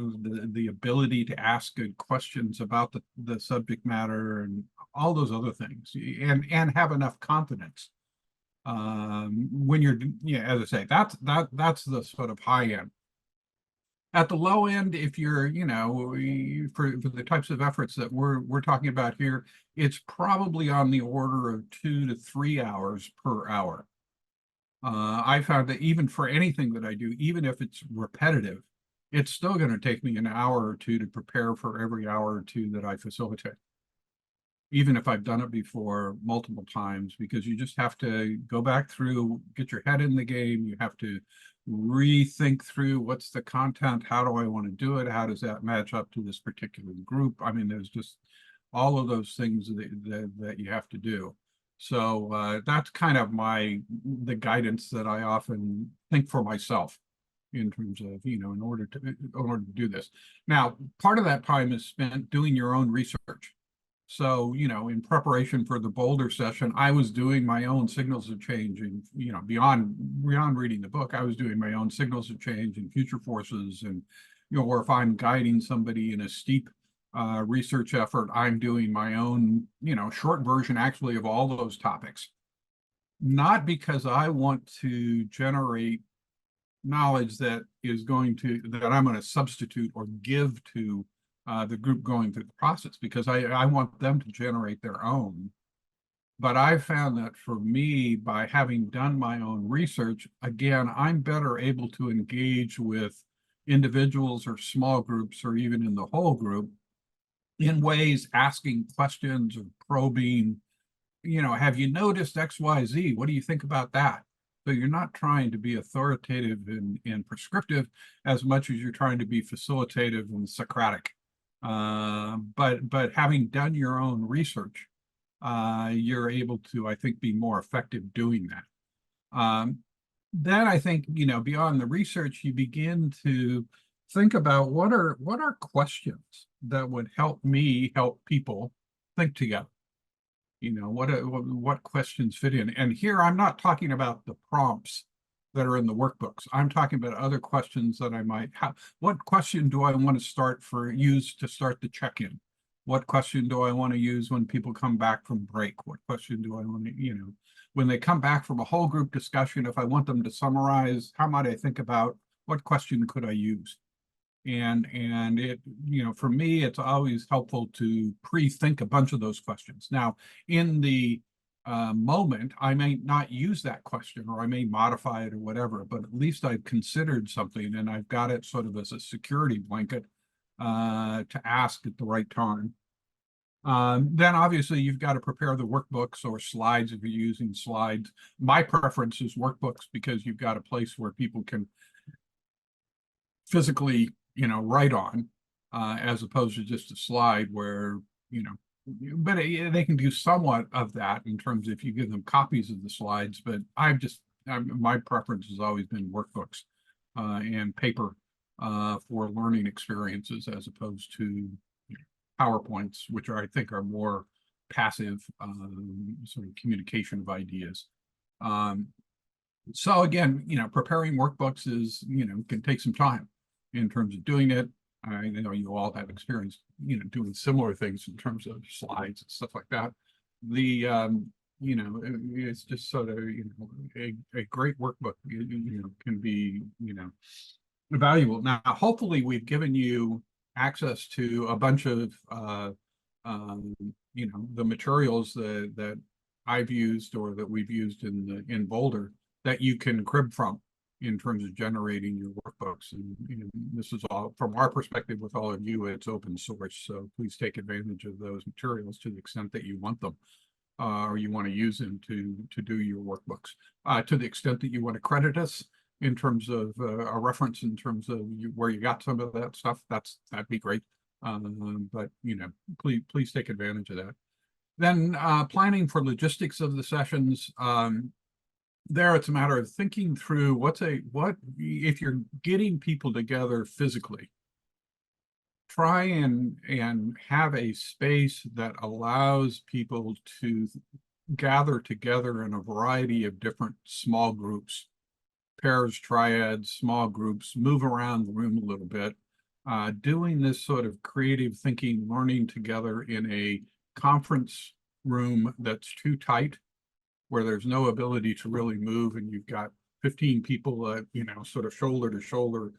the ability to ask good questions about the subject matter and all those other things, and have enough confidence when you're, as I say, that's the sort of high end. At the low end, if you're, for the types of efforts that we're talking about here, it's probably on the order of 2 to 3 hours per hour. I found that even for anything that I do, even if it's repetitive, it's still going to take me an hour or two to prepare for every hour or two that I facilitate. Even if I've done it before multiple times, because you just have to go back through, get your head in the game. You have to rethink through what's the content, how do I want to do it, how does that match up to this particular group. I mean, there's just all of those things that you have to do. So that's kind of the guidance that I often think for myself in terms of, in order to do this. Now, part of that time is spent doing your own research. So, in preparation for the Boulder session, I was doing my own signals of change, and, beyond reading the book, I was doing my own signals of change and future forces. And, or if I'm guiding somebody in a steep research effort, I'm doing my own, short version actually of all those topics. Not because I want to generate knowledge that I'm going to substitute or give to the group going through the process, because I want them to generate their own. But I found that for me, by having done my own research, again, I'm better able to engage with individuals or small groups or even in the whole group in ways, asking questions or probing, have you noticed X, Y, Z? What do you think about that? So you're not trying to be authoritative and prescriptive as much as you're trying to be facilitative and Socratic. But having done your own research, you're able to, I think, be more effective doing that. Then I think, beyond the research, you begin to think about what are questions that would help me help people think together. What questions fit in. And here I'm not talking about the prompts that are in the workbooks. I'm talking about other questions that I might have. What question do I want to use to start the check-in? What question do I want to use when people come back from break? What question do I want to, when they come back from a whole group discussion, if I want them to summarize, how might I think about what question could I use? And it, for me, it's always helpful to pre-think a bunch of those questions. Now, in the moment, I may not use that question, or I may modify it or whatever, but at least I've considered something and I've got it sort of as a security blanket to ask at the right time. Then obviously you've got to prepare the workbooks or slides if you're using slides. My preference is workbooks because you've got a place where people can physically, write on, as opposed to just a slide where, but they can do somewhat of that in terms of if you give them copies of the slides. But my preference has always been workbooks and paper for learning experiences, as opposed to PowerPoints, which I think are more passive sort of communication of ideas. So again, preparing workbooks is, can take some time in terms of doing it. I know you all have experience, doing similar things in terms of slides and stuff like that. It's just sort of, a great workbook, can be, valuable. Now, hopefully we've given you access to a bunch of, the materials that I've used or that we've used in Boulder that you can crib from in terms of generating your workbooks. And this is all, from our perspective with all of you, it's open source. So please take advantage of those materials to the extent that you want them, or you want to use them to do your workbooks. To the extent that you want to credit us in terms of a reference in terms of where you got some of that stuff, that'd be great. But please take advantage of that. Then planning for logistics of the sessions. There it's a matter of thinking through what if you're getting people together physically, try and have a space that allows people to gather together in a variety of different small groups, pairs, triads, small groups, move around the room a little bit, doing this sort of creative thinking, learning together in a conference room that's too tight, where there's no ability to really move, and you've got 15 people, sort of shoulder to shoulder,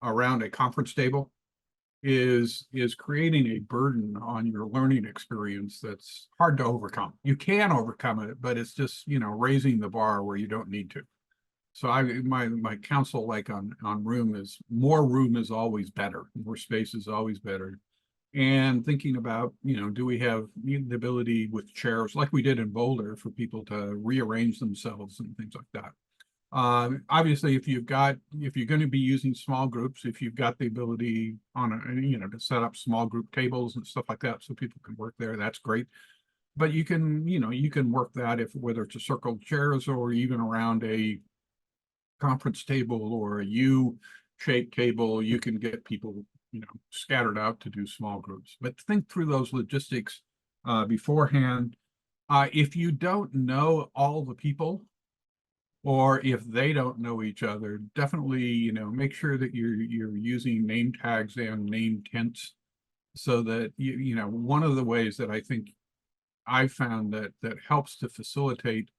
around a conference table is creating a burden on your learning experience that's hard to overcome. You can overcome it, but it's just, raising the bar where you don't need to. So my counsel, like on room, is more room is always better, more space is always better. And thinking about, do we have the ability with chairs like we did in Boulder for people to rearrange themselves and things like that. Obviously, if you're going to be using small groups, if you've got the ability to set up small group tables and stuff like that so people can work there, that's great. But you can work that whether it's a circle of chairs or even around a conference table or a U-shaped table, you can get people, scattered out to do small groups. But think through those logistics beforehand. If you don't know all the people, or if they don't know each other, definitely, make sure that you're using name tags and name tents, so that one of the ways that I think I've found that helps to facilitate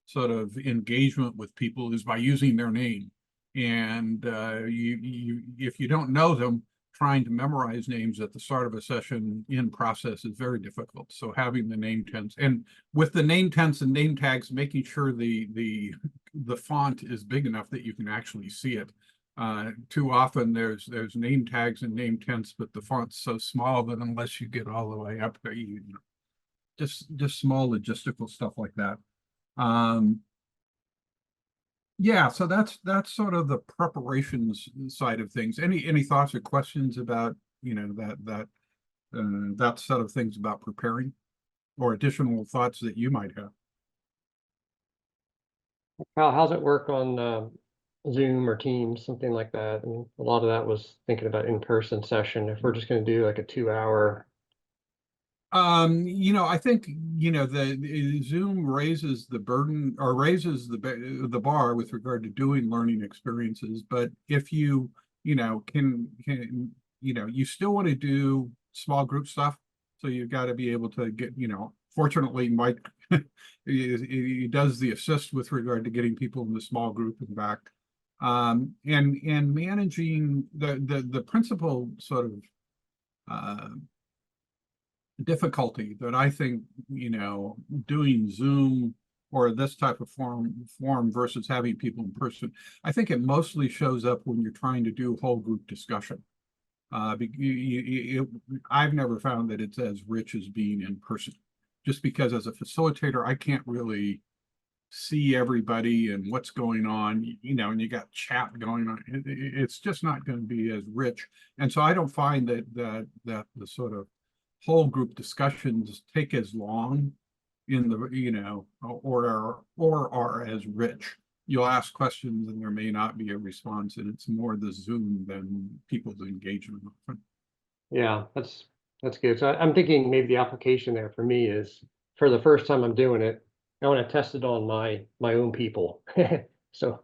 sort of engagement with people is by using their name. And if you don't know them, trying to memorize names at the start of a session in process is very difficult. So having the name tents, and with the name tents and name tags, making sure the font is big enough that you can actually see it. Too often there's name tags and name tents, but the font's so small that unless you get all the way up there, just small logistical stuff like that. Yeah, so that's sort of the preparations side of things. Any thoughts or questions about, that set of things about preparing, or additional thoughts that you might have? How's it work on Zoom or Teams, something like that? And a lot of that was thinking about in-person session. If we're just going to do like a 2-hour. I think, the Zoom raises the burden, or raises the bar with regard to doing learning experiences. But if you, can, you still want to do small group stuff. So you've got to be able to get, fortunately, Mike, he does the assist with regard to getting people in the small group and back. And managing the principal sort of, difficulty that I think, doing Zoom or this type of form versus having people in person, I think it mostly shows up when you're trying to do whole group discussion. I've never found that it's as rich as being in person, just because as a facilitator, I can't really see everybody and what's going on, and you got chat going on. It's just not going to be as rich. And so I don't find that the sort of whole group discussions take as long in the, or are as rich. You'll ask questions and there may not be a response, and it's more the Zoom than people's engagement. Yeah, that's good. So I'm thinking maybe the application there for me is, for the first time I'm doing it, I want to test it on my own people. So,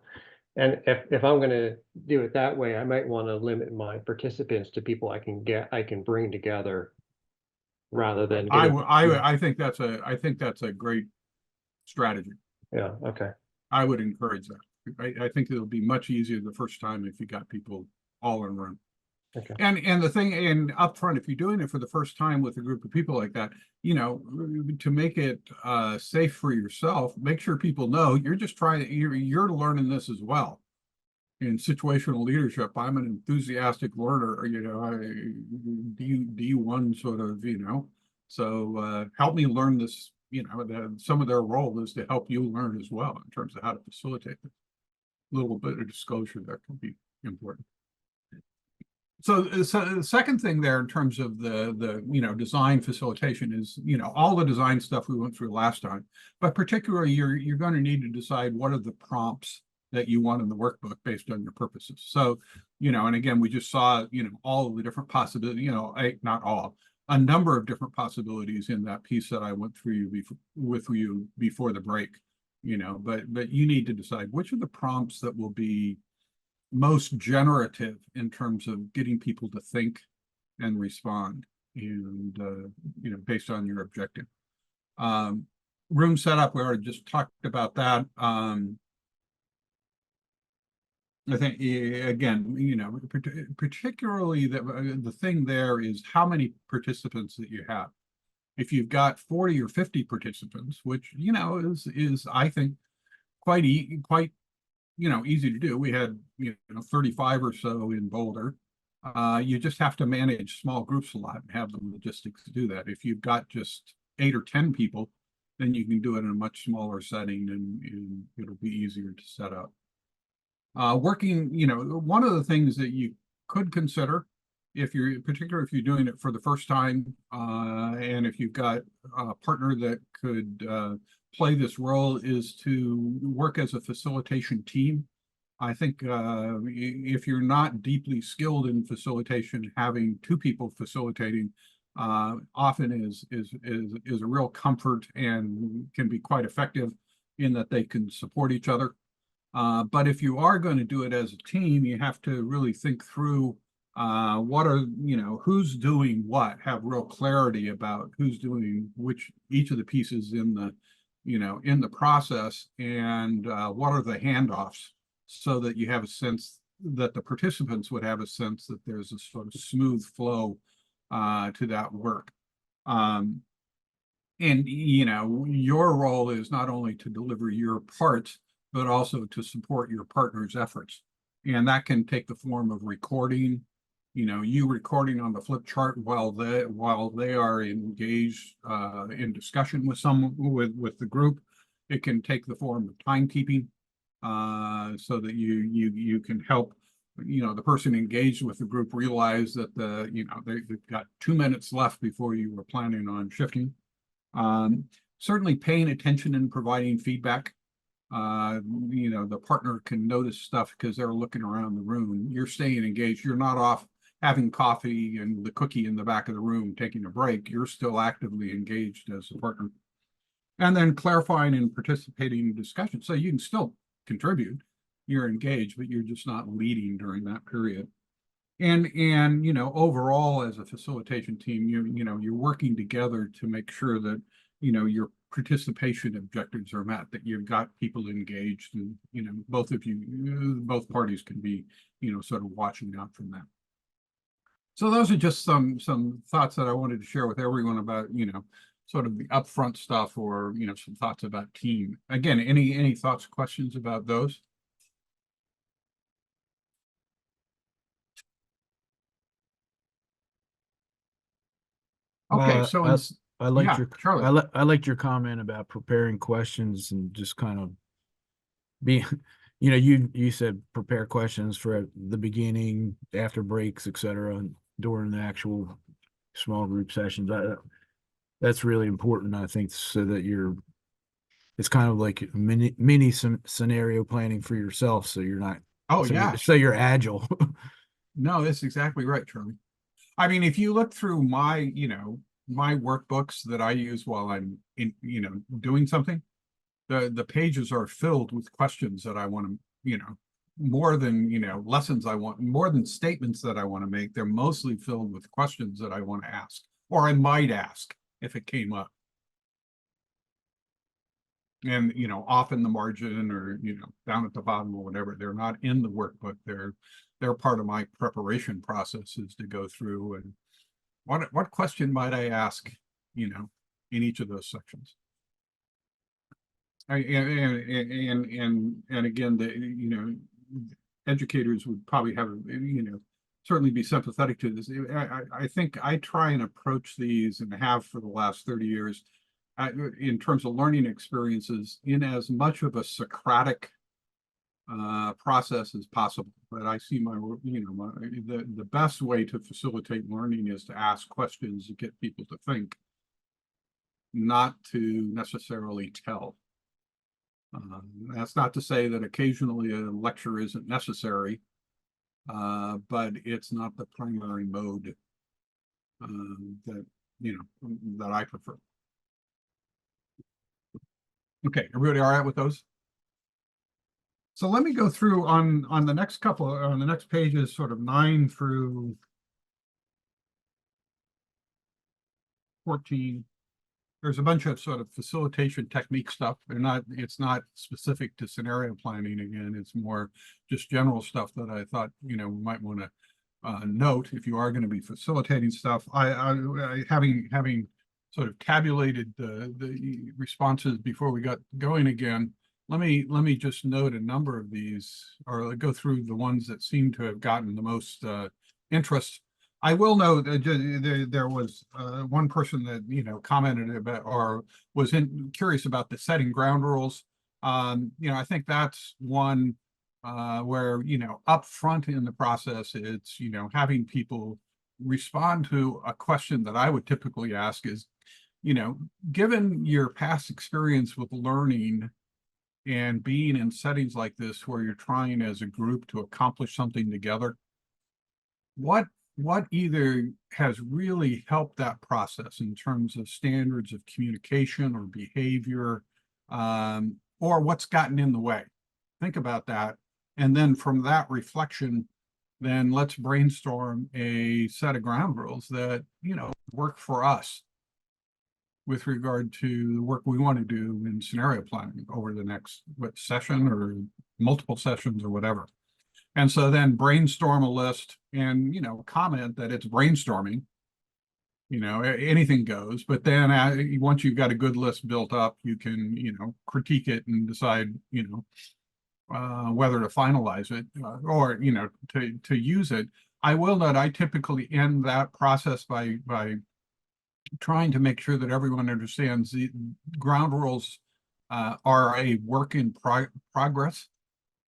and if I'm going to do it that way, I might want to limit my participants to people I can bring together, rather than I think that's a great strategy. Yeah, okay. I would encourage that. I think it'll be much easier the first time if you got people all in a room. Okay. And the thing, and up front, if you're doing it for the first time with a group of people like that, to make it safe for yourself, make sure people know you're just you're learning this as well. In situational leadership, I'm an enthusiastic learner, D1 sort of, so help me learn this, some of their role is to help you learn as well in terms of how to facilitate it. A little bit of disclosure that can be important. So the second thing there in terms of the design facilitation is, all the design stuff we went through last time, but particularly you're going to need to decide what are the prompts that you want in the workbook based on your purposes. So, and again, we just saw, all of the different possibilities, not all, a number of different possibilities in that piece that I went through with you before the break, but you need to decide which are the prompts that will be most generative in terms of getting people to think and respond, and based on your objective. Room setup, we already just talked about that. I think, again, you know, particularly the thing there is how many participants that you have. If you've got 40 or 50 participants, which, you know, is I think quite you know, easy to do. We had, you know, 35 or so in Boulder. You just have to manage small groups a lot and have the logistics to do that. If you've got just 8 or 10 people, then you can do it in a much smaller setting, and it'll be easier to set up. Working, you know, one of the things that you could consider, particularly if you're doing it for the first time, and if you've got a partner that could play this role, is to work as a facilitation team. I think if you're not deeply skilled in facilitation, having 2 people facilitating often is a real comfort and can be quite effective in that they can support each other. But if you are going to do it as a team, you have to really think through what are, you know, who's doing what, have real clarity about who's doing each of the pieces in the, you know, in the process, and what are the handoffs, so that you have a sense that the participants would have a sense that there's a sort of smooth flow to that work. And, you know, your role is not only to deliver your part, but also to support your partner's efforts. And that can take the form of recording, you know, you recording on the flip chart while they are engaged in discussion with with the group. It can take the form of timekeeping, so that you can help, you know, the person engaged with the group realize that you know, they've got 2 minutes left before you were planning on shifting. Certainly paying attention and providing feedback. You know, the partner can notice stuff because they're looking around the room. You're staying engaged. You're not off having coffee and the cookie in the back of the room taking a break. You're still actively engaged as a partner. And then clarifying and participating in discussion. So you can still contribute. You're engaged, but you're just not leading during that period. And you know, overall, as a facilitation team, you know, you're working together to make sure that, you know, your participation objectives are met, that you've got people engaged, and, you know, both parties can be, you know, sort of watching out from that. So those are just some thoughts that I wanted to share with everyone about, you know, sort of the upfront stuff, or, you know, some thoughts about team. Again, any thoughts, questions about those? Okay, so I liked yeah, your Charlie. I liked your comment about preparing questions and just kind of being, you know, you said prepare questions for the beginning, after breaks, etc., and during the actual small group sessions. That's really important, I think, so that it's kind of like mini scenario planning for yourself, so you're not, Oh yeah, so you're agile. no, that's exactly right, Charlie. I mean, if you look through my, you know, my workbooks that I use while I'm you know, doing something, the pages are filled with questions that I want to, you know, more than, you know, lessons more than statements that I want to make. They're mostly filled with questions that I want to ask, or I might ask if it came up. And, you know, off in the margin, or, you know, down at the bottom, or whatever. They're not in the workbook. They're part of my preparation process, is to go through and what question might I ask, you know, in each of those sections. And again, you know, educators would probably have, you know, certainly be sympathetic to this. I think I try and approach these, and have for the last 30 years, in terms of learning experiences, in as much of a Socratic process as possible. But I see the best way to facilitate learning is to ask questions to get people to think, not to necessarily tell. That's not to say that occasionally a lecture isn't necessary, but it's not the primary mode that, you know, that I prefer. Okay, everybody all right with those? So let me go through on the next on the next pages, sort of 9 through 14. there's a bunch of sort of facilitation technique stuff. It's not specific to scenario planning. Again, it's more just general stuff that I thought, we might want to note if you are going to be facilitating stuff. I having sort of tabulated the responses before we got going again. Let me just note a number of these, or go through the ones that seem to have gotten the most interest. I will note that there was one person that commented about or was curious about the setting ground rules. I think that's one where up front in the process, it's having people respond to a question that I would typically ask is, given your past experience with learning and being in settings like this where you're trying as a group to accomplish something together, what either has really helped that process in terms of standards of communication or behavior, or what's gotten in the way? Think about that. And then from that reflection, then let's brainstorm a set of ground rules that, work for us with regard to the work we want to do in scenario planning over the next session or multiple sessions or whatever. And so then brainstorm a list and, comment that it's brainstorming, anything goes. But then once you've got a good list built up, you can, critique it and decide, whether to finalize it or, to use it. I will note, I typically end that process by trying to make sure that everyone understands the ground rules are a work in progress.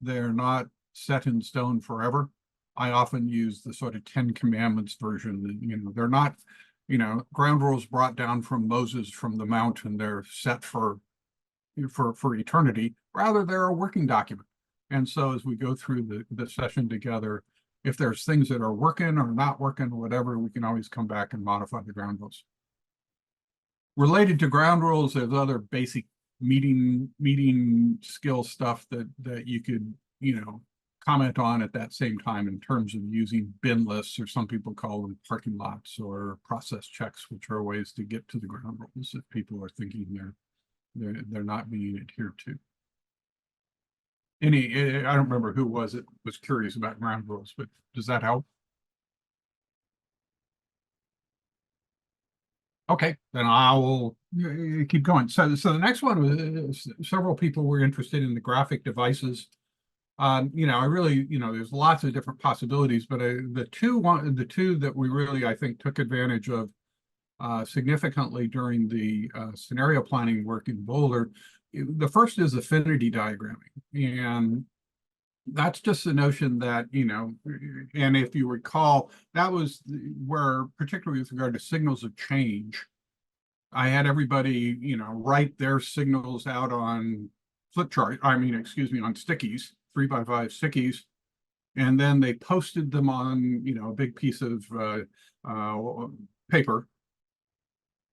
They're not set in stone forever. I often use the sort of 10 Commandments version. They're not, ground rules brought down from Moses from the mountain. They're set for eternity. Rather, they're a working document. And so as we go through the session together, if there's things that are working or not working or whatever, we can always come back and modify the ground rules. Related to ground rules, there's other basic meeting skill stuff that you could, comment on at that same time in terms of using bin lists, or some people call them parking lots, or process checks, which are ways to get to the ground rules if people are thinking they're not being adhered to. I don't remember who was curious about ground rules, but does that help? Okay, then I will keep going. So the next one was several people were interested in the graphic devices. I really, there's lots of different possibilities, but the two that we really, I think, took advantage of significantly during the scenario planning work in Boulder. The first is affinity diagramming, and that's just the notion that, and if you recall, that was where, particularly with regard to signals of change, I had everybody, write their signals out on on stickies, 3x5 stickies, and then they posted them on, a big piece of paper,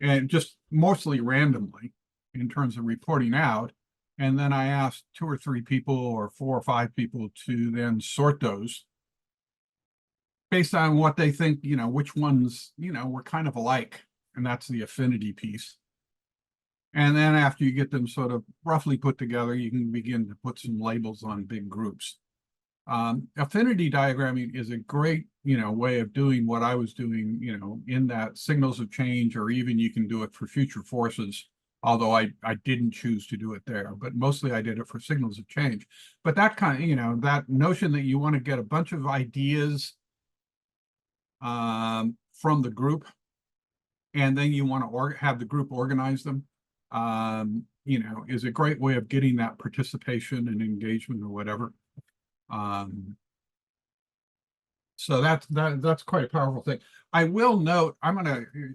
and just mostly randomly in terms of reporting out. And then I asked 2 or 3 people or 4 or 5 people to then sort those based on what they think, which ones, were kind of alike. And that's the affinity piece. And then after you get them sort of roughly put together, you can begin to put some labels on big groups. Affinity diagramming is a great, way of doing what I was doing, in that signals of change, or even you can do it for future forces. Although I didn't choose to do it there, but mostly I did it for signals of change. But that kind of, that notion that you want to get a bunch of ideas from the group, and then you want to have the group organize them, is a great way of getting that participation and engagement or whatever. So that's quite a powerful thing. I will note,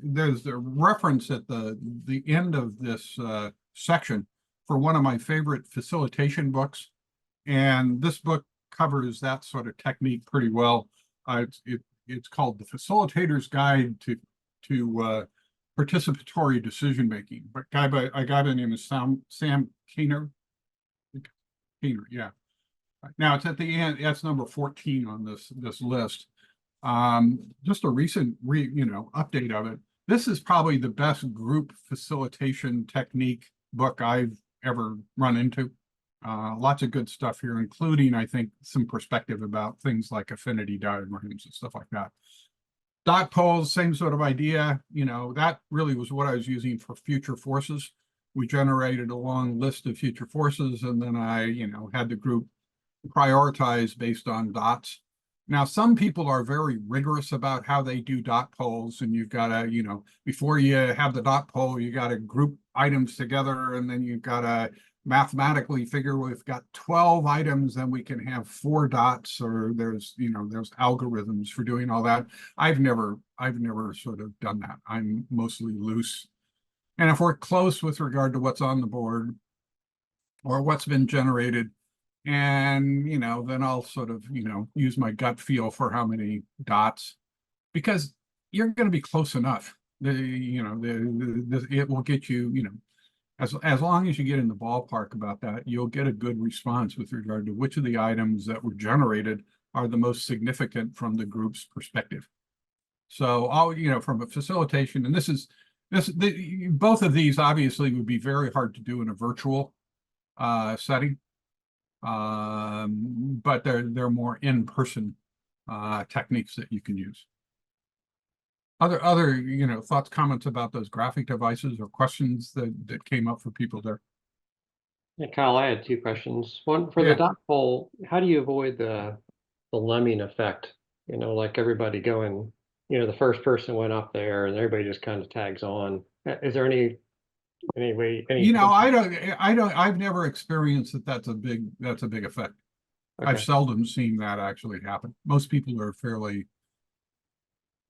there's a reference at the end of this section for one of my favorite facilitation books. And this book covers that sort of technique pretty well. It's called The Facilitator's Guide to Participatory Decision Making. But a guy by the name of Sam Keener. Keener, yeah. Now it's at the end. That's number 14 on this list. Just a recent update of it. this is probably the best group facilitation technique book I've ever run into. Lots of good stuff here, including, I think, some perspective about things like affinity diagrams and stuff like that. Dot polls, same sort of idea. You know, that really was what I was using for future forces. We generated a long list of future forces, and then I, had the group prioritize based on dots. Now, some people are very rigorous about how they do dot polls, and you've got to, before you have the dot poll, you got to group items together, and then you've got to mathematically figure we've got 12 items, then we can have 4 dots, or there's algorithms for doing all that. I've never sort of done that. I'm mostly loose. And if we're close with regard to what's on the board or what's been generated, and, then I'll sort of, use my gut feel for how many dots, because you're going to be close enough. It will get you, as long as you get in the ballpark about that, you'll get a good response with regard to which of the items that were generated are the most significant from the group's perspective. So I'll, from a facilitation, and both of these obviously would be very hard to do in a virtual setting. But they're more in-person techniques that you can use. Other thoughts, comments about those graphic devices, or questions that came up for people there? Yeah, Kyle, I had 2 questions. One, for the dot poll, how do you avoid the lemming effect? Like everybody going, the first person went up there and everybody just kind of tags on. Is there any way? I've never experienced that. That's a big effect. Okay. I've seldom seen that actually happen. Most people are fairly,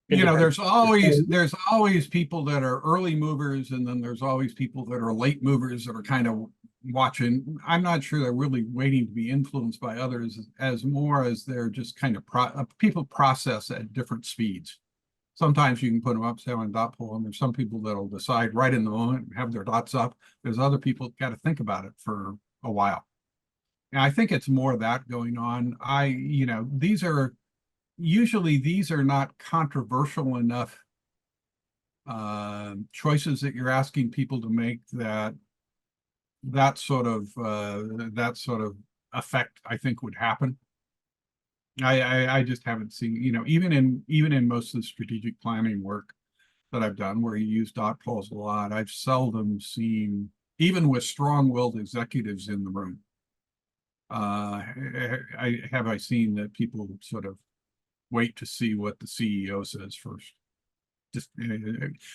there's always people that are early movers, and then there's always people that are late movers that are kind of watching. I'm not sure they're really waiting to be influenced by others, as more as they're just kind of people process at different speeds. Sometimes you can put them up, say, on a dot poll, and there's some people that'll decide right in the moment and have their dots up. There's other people got to think about it for a while. And I think it's more of that going on. These are not controversial enough choices that you're asking people to make that sort of effect, I think, would happen. I just haven't seen, even in most of the strategic planning work that I've done, where you use dot polls a lot, I've seldom seen, even with strong-willed executives in the room, I seen that people sort of wait to see what the CEO says first.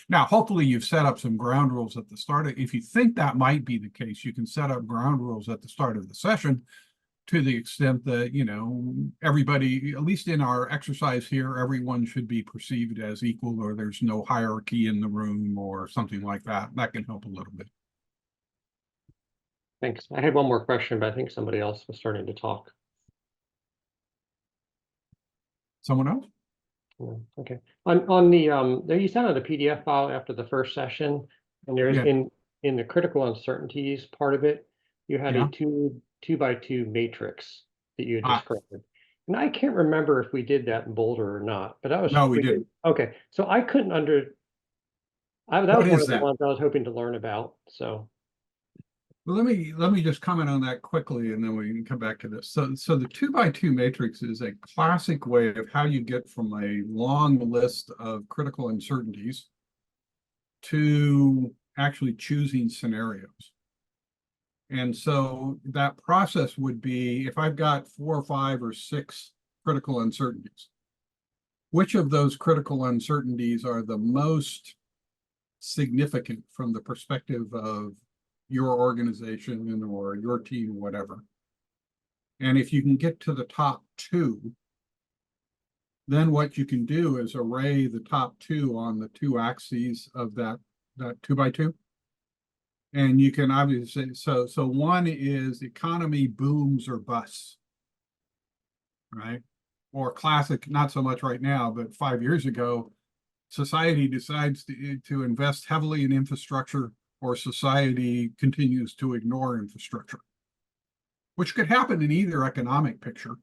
Now, hopefully you've set up some ground rules at the start. If you think that might be the case, you can set up ground rules at the start of the session, to the extent that, everybody, at least in our exercise here, everyone should be perceived as equal, or there's no hierarchy in the room or something like that. That can help a little bit. Thanks. I had one more question, but I think somebody else was starting to talk. Someone else? Okay. On the there, you sent out a PDF file after the first session, and there's in the critical uncertainties part of it, you had a 2x2 matrix that you had described. And I can't remember if we did that in Boulder or not, but we didn't. Okay, so I couldn't that was one of the ones I was hoping to learn about. So, well, let me just comment on that quickly, and then we can come back to this. So the 2x2 matrix is a classic way of how you get from a long list of critical uncertainties to actually choosing scenarios. And so that process would be, if I've got 4 or 5 or 6 critical uncertainties, which of those critical uncertainties are the most significant from the perspective of your organization or your team, or whatever? And if you can get to the top 2, then what you can do is array the top 2 on the 2 axes of that 2x2. And you can obviously, so one is economy booms or busts, right? Or classic, not so much right now, but 5 years ago, society decides to invest heavily in infrastructure, or society continues to ignore infrastructure, which could happen in either economic picture.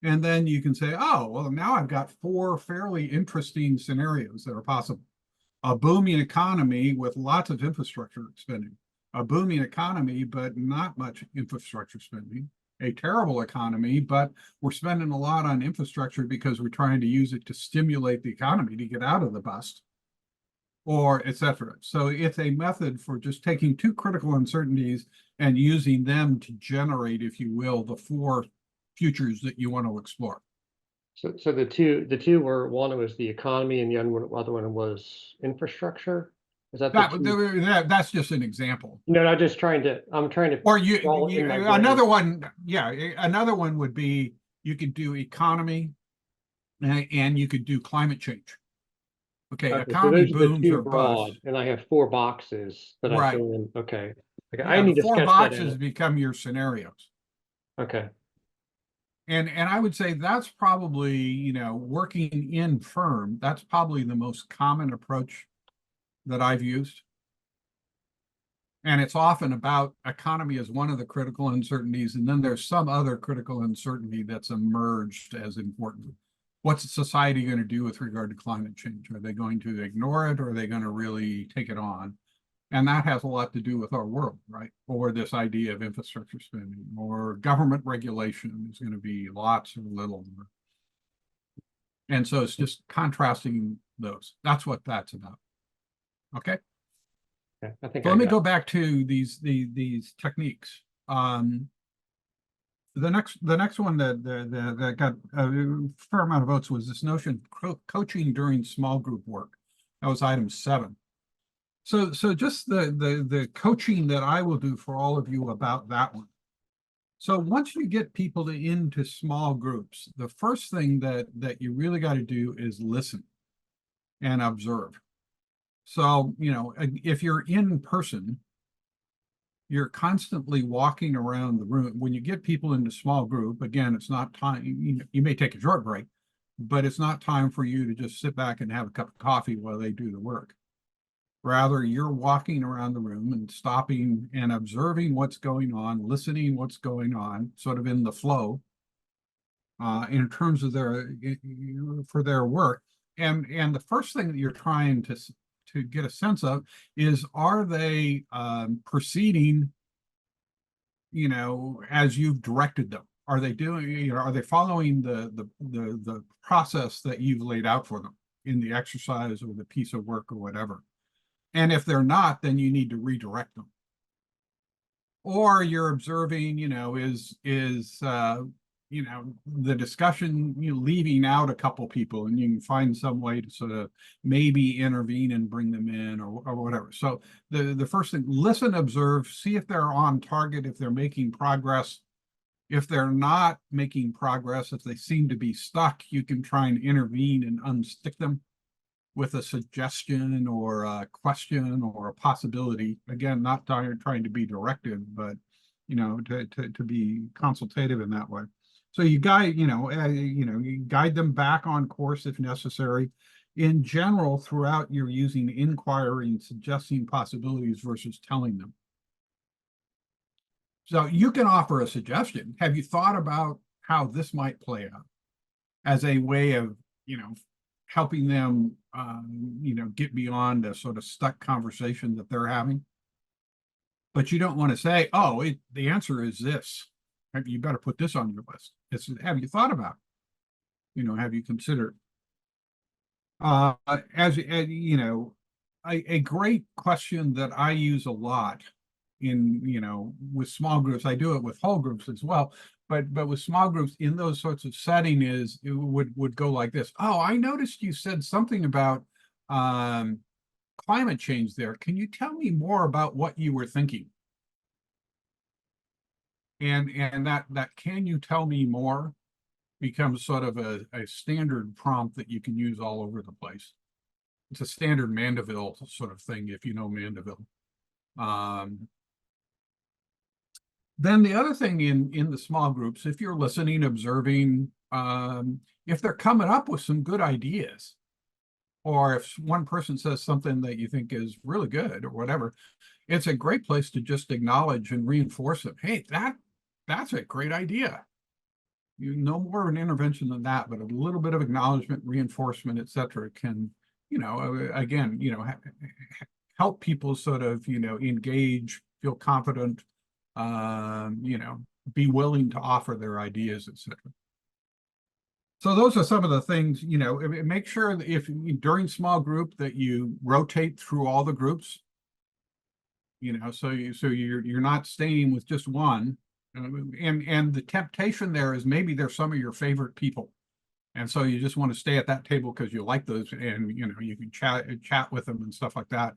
And then you can say, oh, well, now I've got 4 fairly interesting scenarios that are possible. a booming economy with lots of infrastructure spending, a booming economy, but not much infrastructure spending, a terrible economy, but we're spending a lot on infrastructure because we're trying to use it to stimulate the economy to get out of the bust, or et cetera. So it's a method for just taking two critical uncertainties and using them to generate, if you will, the four futures that you want to explore. So the two were, one was the economy and the other one was infrastructure. Is that That's just an example. No, I'm trying to. Or another one, yeah, another one would be you could do economy and you could do climate change. Okay, economy so those are booms the two or broad, bust. and I have 4 boxes that I Right. fill in. Okay. Okay, Yeah, I need the to four sketch boxes that out. become your scenarios. Okay. And I would say that's probably, you know, working in firm, that's probably the most common approach that I've used. And it's often about economy as one of the critical uncertainties, and then there's some other critical uncertainty that's emerged as important. What's society going to do with regard to climate change? Are they going to ignore it, or are they going to really take it on? And that has a lot to do with our world, right? Or this idea of infrastructure spending, or government regulation is going to be lots or little. And so it's just contrasting those. That's what that's about. Okay. Okay. I think So let me go back to these techniques. The next one that got a fair amount of votes was this notion of coaching during small group work. That was item 7. So just the coaching that I will do for all of you about that one. So once you get people into small groups, the first thing that you really got to do is listen and observe. So, you know, if you're in person, you're constantly walking around the room. When you get people into small group, again, it's not time, you may take a short break, but it's not time for you to just sit back and have a cup of coffee while they do the work. Rather, you're walking around the room and stopping and observing what's going on, listening what's going on, sort of in the flow, in terms of for their work. And the first thing that you're trying to get a sense of is, are they proceeding, you know, as you've directed them? Are they doing, you know, are they following the process that you've laid out for them in the exercise or the piece of work or whatever? And if they're not, then you need to redirect them. Or you're observing, you know, you know, the discussion, you know, leaving out a couple people, and you can find some way to sort of maybe intervene and bring them in, or whatever. So the first thing, listen, observe, see if they're on target, if they're making progress. If they're not making progress, if they seem to be stuck, you can try and intervene and unstick them with a suggestion or a question or a possibility. Again, not trying to be directive, but, you know, to be consultative in that way. So you guide, you guide them back on course if necessary. In general, throughout, you're using inquiry and suggesting possibilities versus telling them. So you can offer a suggestion. Have you thought about how this might play out as a way of, you know, helping them, you know, get beyond a sort of stuck conversation that they're having? But you don't want to say, oh, the answer is this. You better put this on your list. It's, have you thought about it? You know, have you considered? As you know, a great question that I use a lot in, you know, with small groups, I do it with whole groups as well, but with small groups in those sorts of setting is, it would go like this. Oh, I noticed you said something about climate change there. Can you tell me more about what you were thinking? And that can you tell me more becomes sort of a standard prompt that you can use all over the place. It's a standard Mandeville sort of thing, if you know Mandeville. Then the other thing in the small groups, if you're listening, observing, if they're coming up with some good ideas, or if one person says something that you think is really good or whatever, it's a great place to just acknowledge and reinforce it. Hey, that's a great idea. You no more of an intervention than that, but a little bit of acknowledgement, reinforcement, etc., can again, help people sort of, engage, feel confident, be willing to offer their ideas, etc. So those are some of the things, make sure that if during small group that you rotate through all the groups, so you're not staying with just one. And the temptation there is maybe they're some of your favorite people. And so you just want to stay at that table because you like those, and you can chat with them and stuff like that.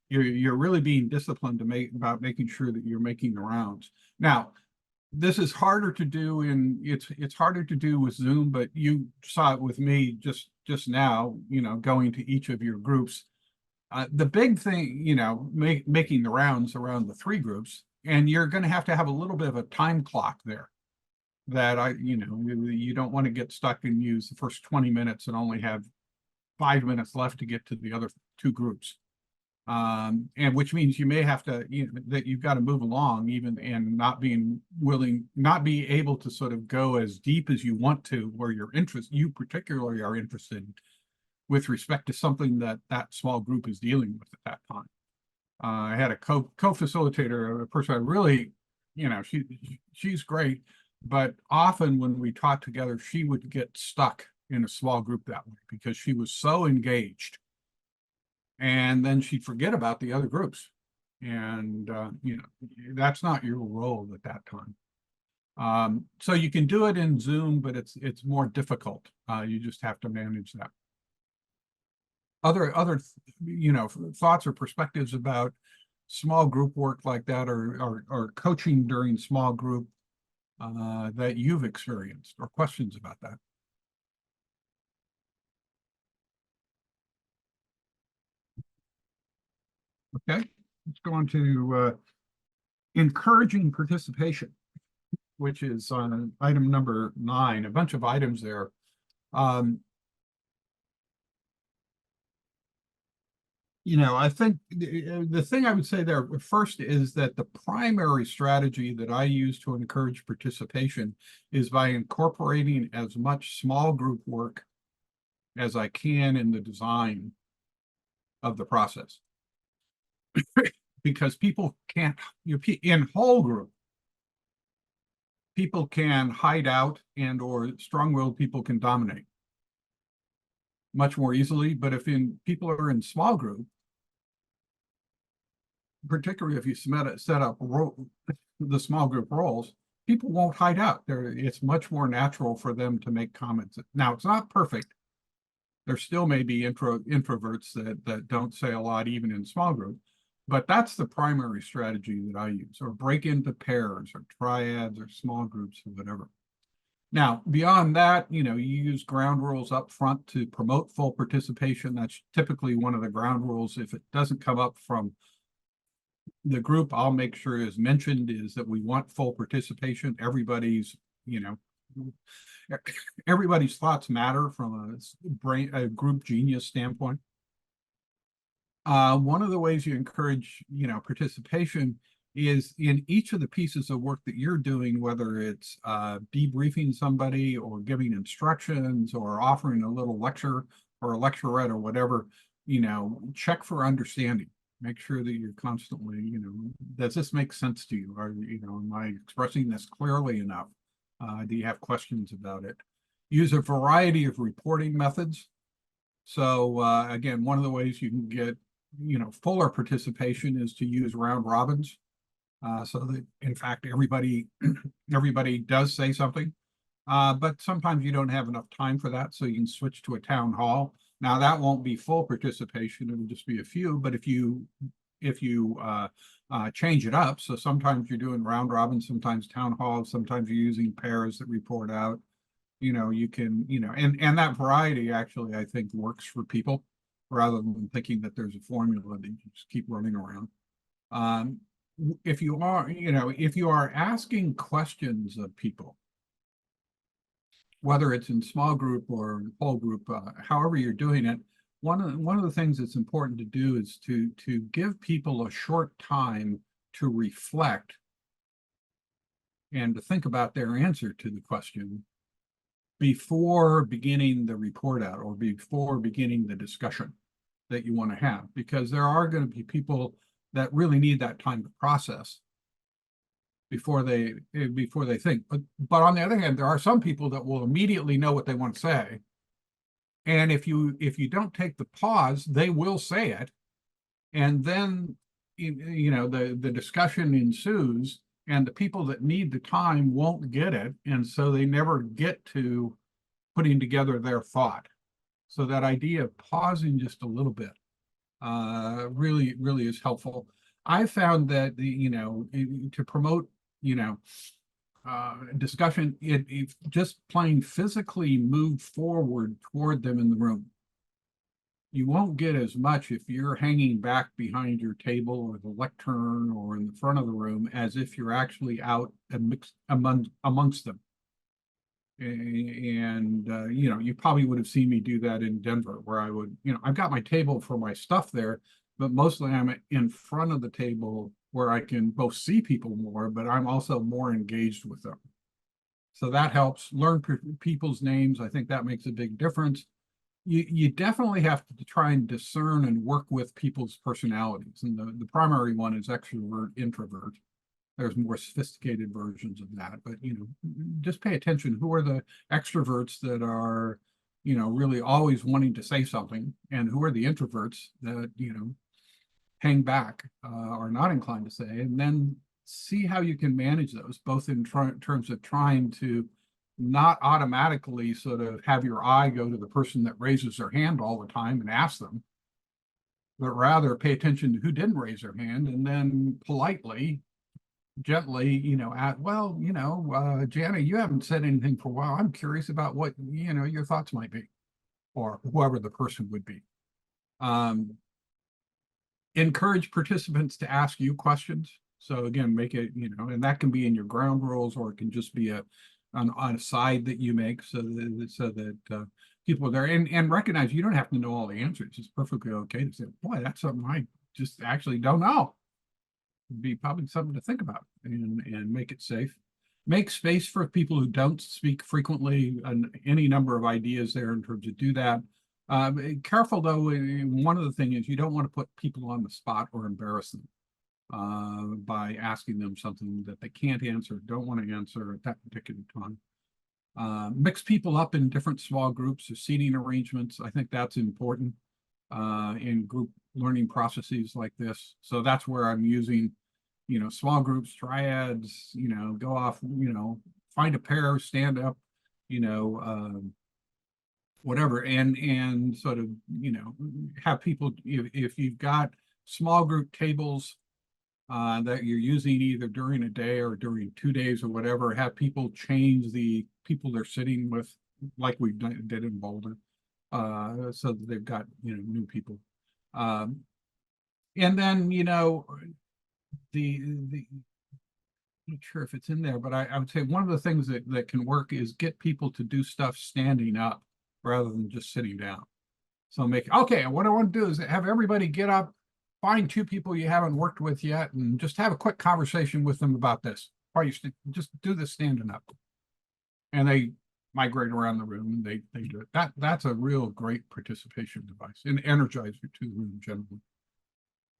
You're really being disciplined about making sure that you're making the rounds. Now, this is harder to do it's harder to do with Zoom, but you saw it with me just now, going to each of your groups. The big thing, making the rounds around the 3 groups, and you're going to have a little bit of a time clock there that you don't want to get stuck and use the first 20 minutes and only have 5 minutes left to get to the other 2 groups. And which means you may have to, that you've got to move along even and not be able to sort of go as deep as you want to, where you particularly are interested with respect to something that small group is dealing with at that time. I had a co-facilitator, a person I really, she's great, but often when we talked together, she would get stuck in a small group that way because she was so engaged. And then she'd forget about the other groups. And, that's not your role at that time. So you can do it in Zoom, but it's more difficult. You just have to manage that. Other thoughts or perspectives about small group work like that, or coaching during small group that you've experienced, or questions about that? Okay, let's go on to encouraging participation, which is on item number 9, a bunch of items there. I think the thing I would say there first is that the primary strategy that I use to encourage participation is by incorporating as much small group work as I can in the design of the process. Because people can't, in whole group, people can hide out or strong-willed people can dominate much more easily. But if people are in small group, particularly if you set up the small group roles, people won't hide out. It's much more natural for them to make comments. Now, it's not perfect. There still may be introverts that don't say a lot even in small group, but that's the primary strategy that I use, or break into pairs or triads or small groups or whatever. Now, beyond that, you use ground rules up front to promote full participation. That's typically one of the ground rules. If it doesn't come up from the group, I'll make sure is mentioned is that we want full participation. Everybody's thoughts matter from a group genius standpoint. One of the ways you encourage, participation is in each of the pieces of work that you're doing, whether it's debriefing somebody or giving instructions or offering a little lecture or a lecturette or whatever, check for understanding. Make sure that you're constantly, does this make sense to you? Am I expressing this clearly enough? Do you have questions about it? Use a variety of reporting methods. So again, one of the ways you can get, fuller participation is to use round robins. So that in fact, everybody does say something. But sometimes you don't have enough time for that. So you can switch to a town hall. Now that won't be full participation, it'll just be a few, but if you change it up, so sometimes you're doing round robin, sometimes town halls, sometimes you're using pairs that report out, you can, and that variety actually, I think, works for people rather than thinking that there's a formula that you just keep running around. If you are asking questions of people, whether it's in small group or whole group, however you're doing it, one of the things that's important to do is to give people a short time to reflect and to think about their answer to the question before beginning the report out or before beginning the discussion. that you want to have, because there are going to be people that really need that time to process before they think. But on the other hand, there are some people that will immediately know what they want to say. And if you don't take the pause, they will say it. And then the discussion ensues, and the people that need the time won't get it, and so they never get to putting together their thought. So that idea of pausing just a little bit really, really is helpful. I found that to promote discussion, it just plain physically move forward toward them in the room. You won't get as much if you're hanging back behind your table or the lectern or in the front of the room as if you're actually out and mixed amongst them. And you probably would have seen me do that in Denver, where I would, I've got my table for my stuff there, but mostly I'm in front of the table where I can both see people more, but I'm also more engaged with them. So that helps. Learn people's names. I think that makes a big difference. You definitely have to try and discern and work with people's personalities. And the primary one is extrovert, introvert. There's more sophisticated versions of that, but just pay attention. Who are the extroverts that are, really always wanting to say something, and who are the introverts that, hang back, are not inclined to say, and then see how you can manage those, both in terms of trying to not automatically sort of have your eye go to the person that raises their hand all the time and ask them, but rather pay attention to who didn't raise their hand, and then politely, gently, Jana, you haven't said anything for a while. I'm curious about what, your thoughts might be, or whoever the person would be. Encourage participants to ask you questions. So again, make it, and that can be in your ground rules, or it can just be on a side that you make so that people are there, and recognize you don't have to know all the answers. It's perfectly okay to say, boy, that's something I just actually don't know. It'd be probably something to think about, and make it safe. Make space for people who don't speak frequently, and any number of ideas there in terms of do that. Careful though, one of the things is you don't want to put people on the spot or embarrass them by asking them something that they can't answer, don't want to answer at that particular time. Mix people up in different small groups or seating arrangements. I think that's important in group learning processes like this. So that's where I'm using, small groups, triads, go off, find a pair, stand up, whatever, and sort of, have people, if you've got small group tables that you're using either during a day or during 2 days or whatever, have people change the people they're sitting with, like we did in Boulder, so that they've got, new people. And then, I'm not sure if it's in there, but I would say one of the things that can work is get people to do stuff standing up rather than just sitting down. So okay, what I want to do is have everybody get up, find 2 people you haven't worked with yet, and just have a quick conversation with them about this. Or you just do this standing up. And they migrate around the room, and they do it. That's a real great participation device, and energizer to the room generally.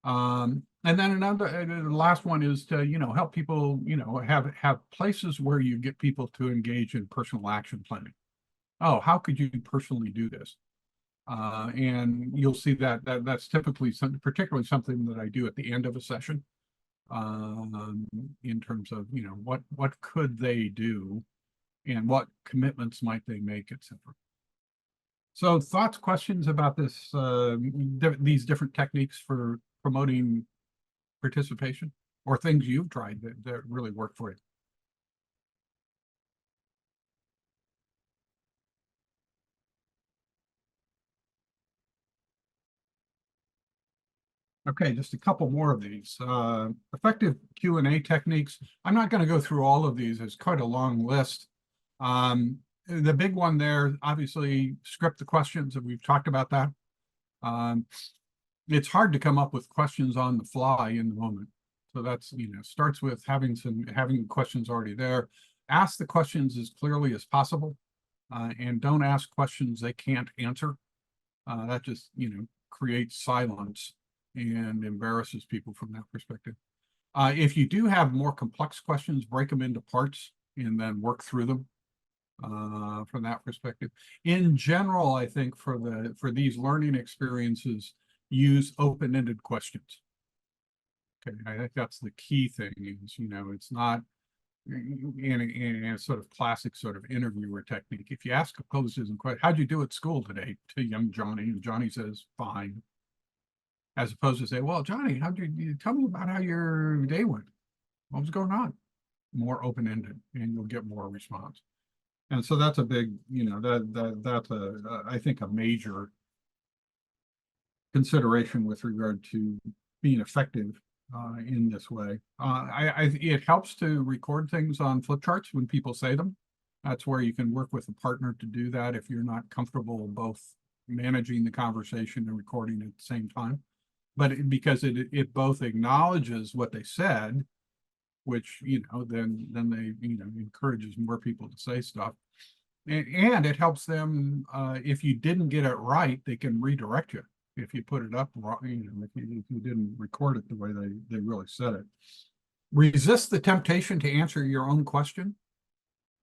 And then the last one is to, help people, have places where you get people to engage in personal action planning. Oh, how could you personally do this? And you'll see that's typically particularly something that I do at the end of a session, in terms of, what could they do and what commitments might they make, etc. So thoughts, questions about this, these different techniques for promoting participation, or things you've tried that really work for you? Okay, just a couple more of these. Effective Q&A techniques. I'm not going to go through all of these. It's quite a long list. The big one there, obviously, script the questions, and we've talked about that. It's hard to come up with questions on the fly in the moment. So that's, starts with having questions already there. Ask the questions as clearly as possible, and don't ask questions they can't answer. That just, creates silence and embarrasses people from that perspective. If you do have more complex questions, break them into parts and then work through them from that perspective. In general, I think for these learning experiences, use open-ended questions. Okay, I think that's the key thing is, it's not in a sort of classic sort of interviewer technique. If you ask a closed-ended question, how'd you do at school today to young Johnny? And Johnny says, fine. As opposed to say, well, Johnny, how'd you tell me about how your day went? What was going on? More open-ended, and you'll get more response. And so that's a big, that's I think a major consideration with regard to being effective in this way. It helps to record things on flip charts when people say them. That's where you can work with a partner to do that if you're not comfortable both managing the conversation and recording at the same time. But because it both acknowledges what they said, which, then they, encourages more people to say stuff. And it helps them, if you didn't get it right, they can redirect you. If you put it up wrong, if you didn't record it the way they really said it. Resist the temptation to answer your own question.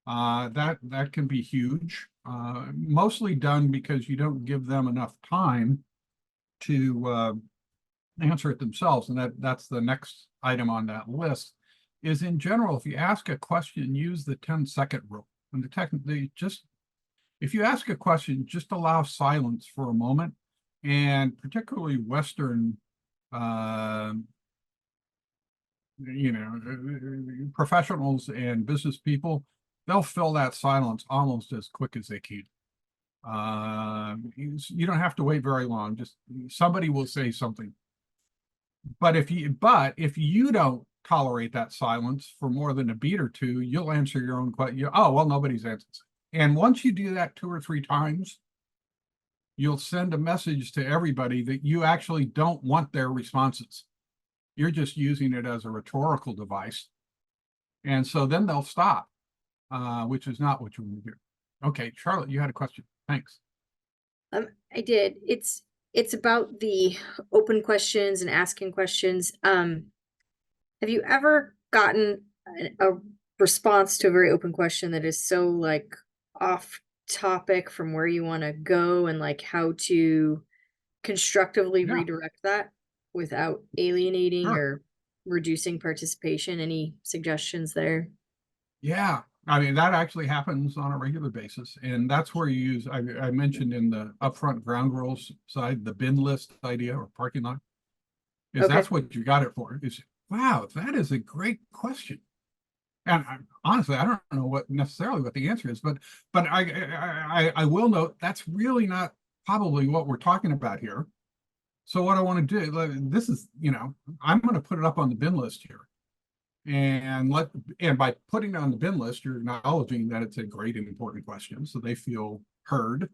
That can be huge. Mostly done because you don't give them enough time to answer it themselves. And that's the next item on that list. Is in general, if you ask a question, use the 10-second rule. And if you ask a question, just allow silence for a moment. And particularly Western, professionals and business people, they'll fill that silence almost as quick as they can. You don't have to wait very long. Just somebody will say something. But if you don't tolerate that silence for more than a beat or two, you'll answer your own question. Oh, well, nobody's answered. And once you do that 2 or 3 times, you'll send a message to everybody that you actually don't want their responses. You're just using it as a rhetorical device. And so then they'll stop, which is not what you want to do. Okay, Charlotte, you had a question. Thanks. I did. It's about the open questions and asking questions. Have you ever gotten a response to a very open question that is so like off topic from where you want to go, and like how to constructively redirect that without alienating or reducing participation? Any suggestions there? Yeah, I mean, that actually happens on a regular basis. And that's where you use, I mentioned in the upfront ground rules side, the bin list idea or parking lot. That's what you got it for. Is, wow, that is a great question. And honestly, I don't know necessarily what the answer is, but I will note that's really not probably what we're talking about here. So what I want to do, this is, I'm going to put it up on the bin list here. And by putting it on the bin list, you're acknowledging that it's a great and important question, so they feel heard.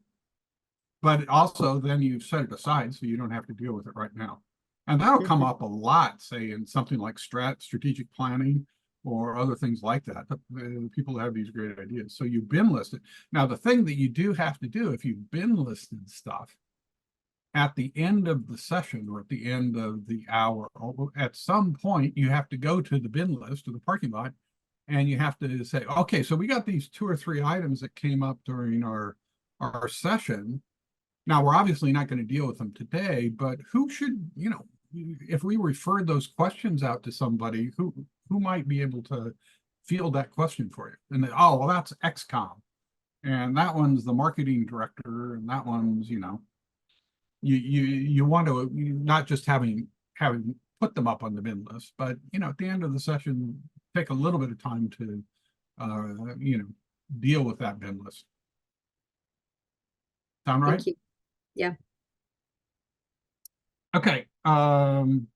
But also then you set it aside so you don't have to deal with it right now. And that'll come up a lot, say in something like strategic planning or other things like that. People have these great ideas. So you bin list it. Now, the thing that you do have to do if you bin listed stuff, at the end of the session or at the end of the hour, or at some point, you have to go to the bin list or the parking lot, and you have to say, okay, so we got these 2 or 3 items that came up during our session. Now, we're obviously not going to deal with them today, but who should, if we referred those questions out to somebody, who might be able to field that question for you? And then, oh, well, that's XCOM. And that one's the marketing director, and that one's, you want to not just having put them up on the bin list, but at the end of the session, take a little bit of time to deal with that bin list. Sound right? Thank you. Yeah. Okay. And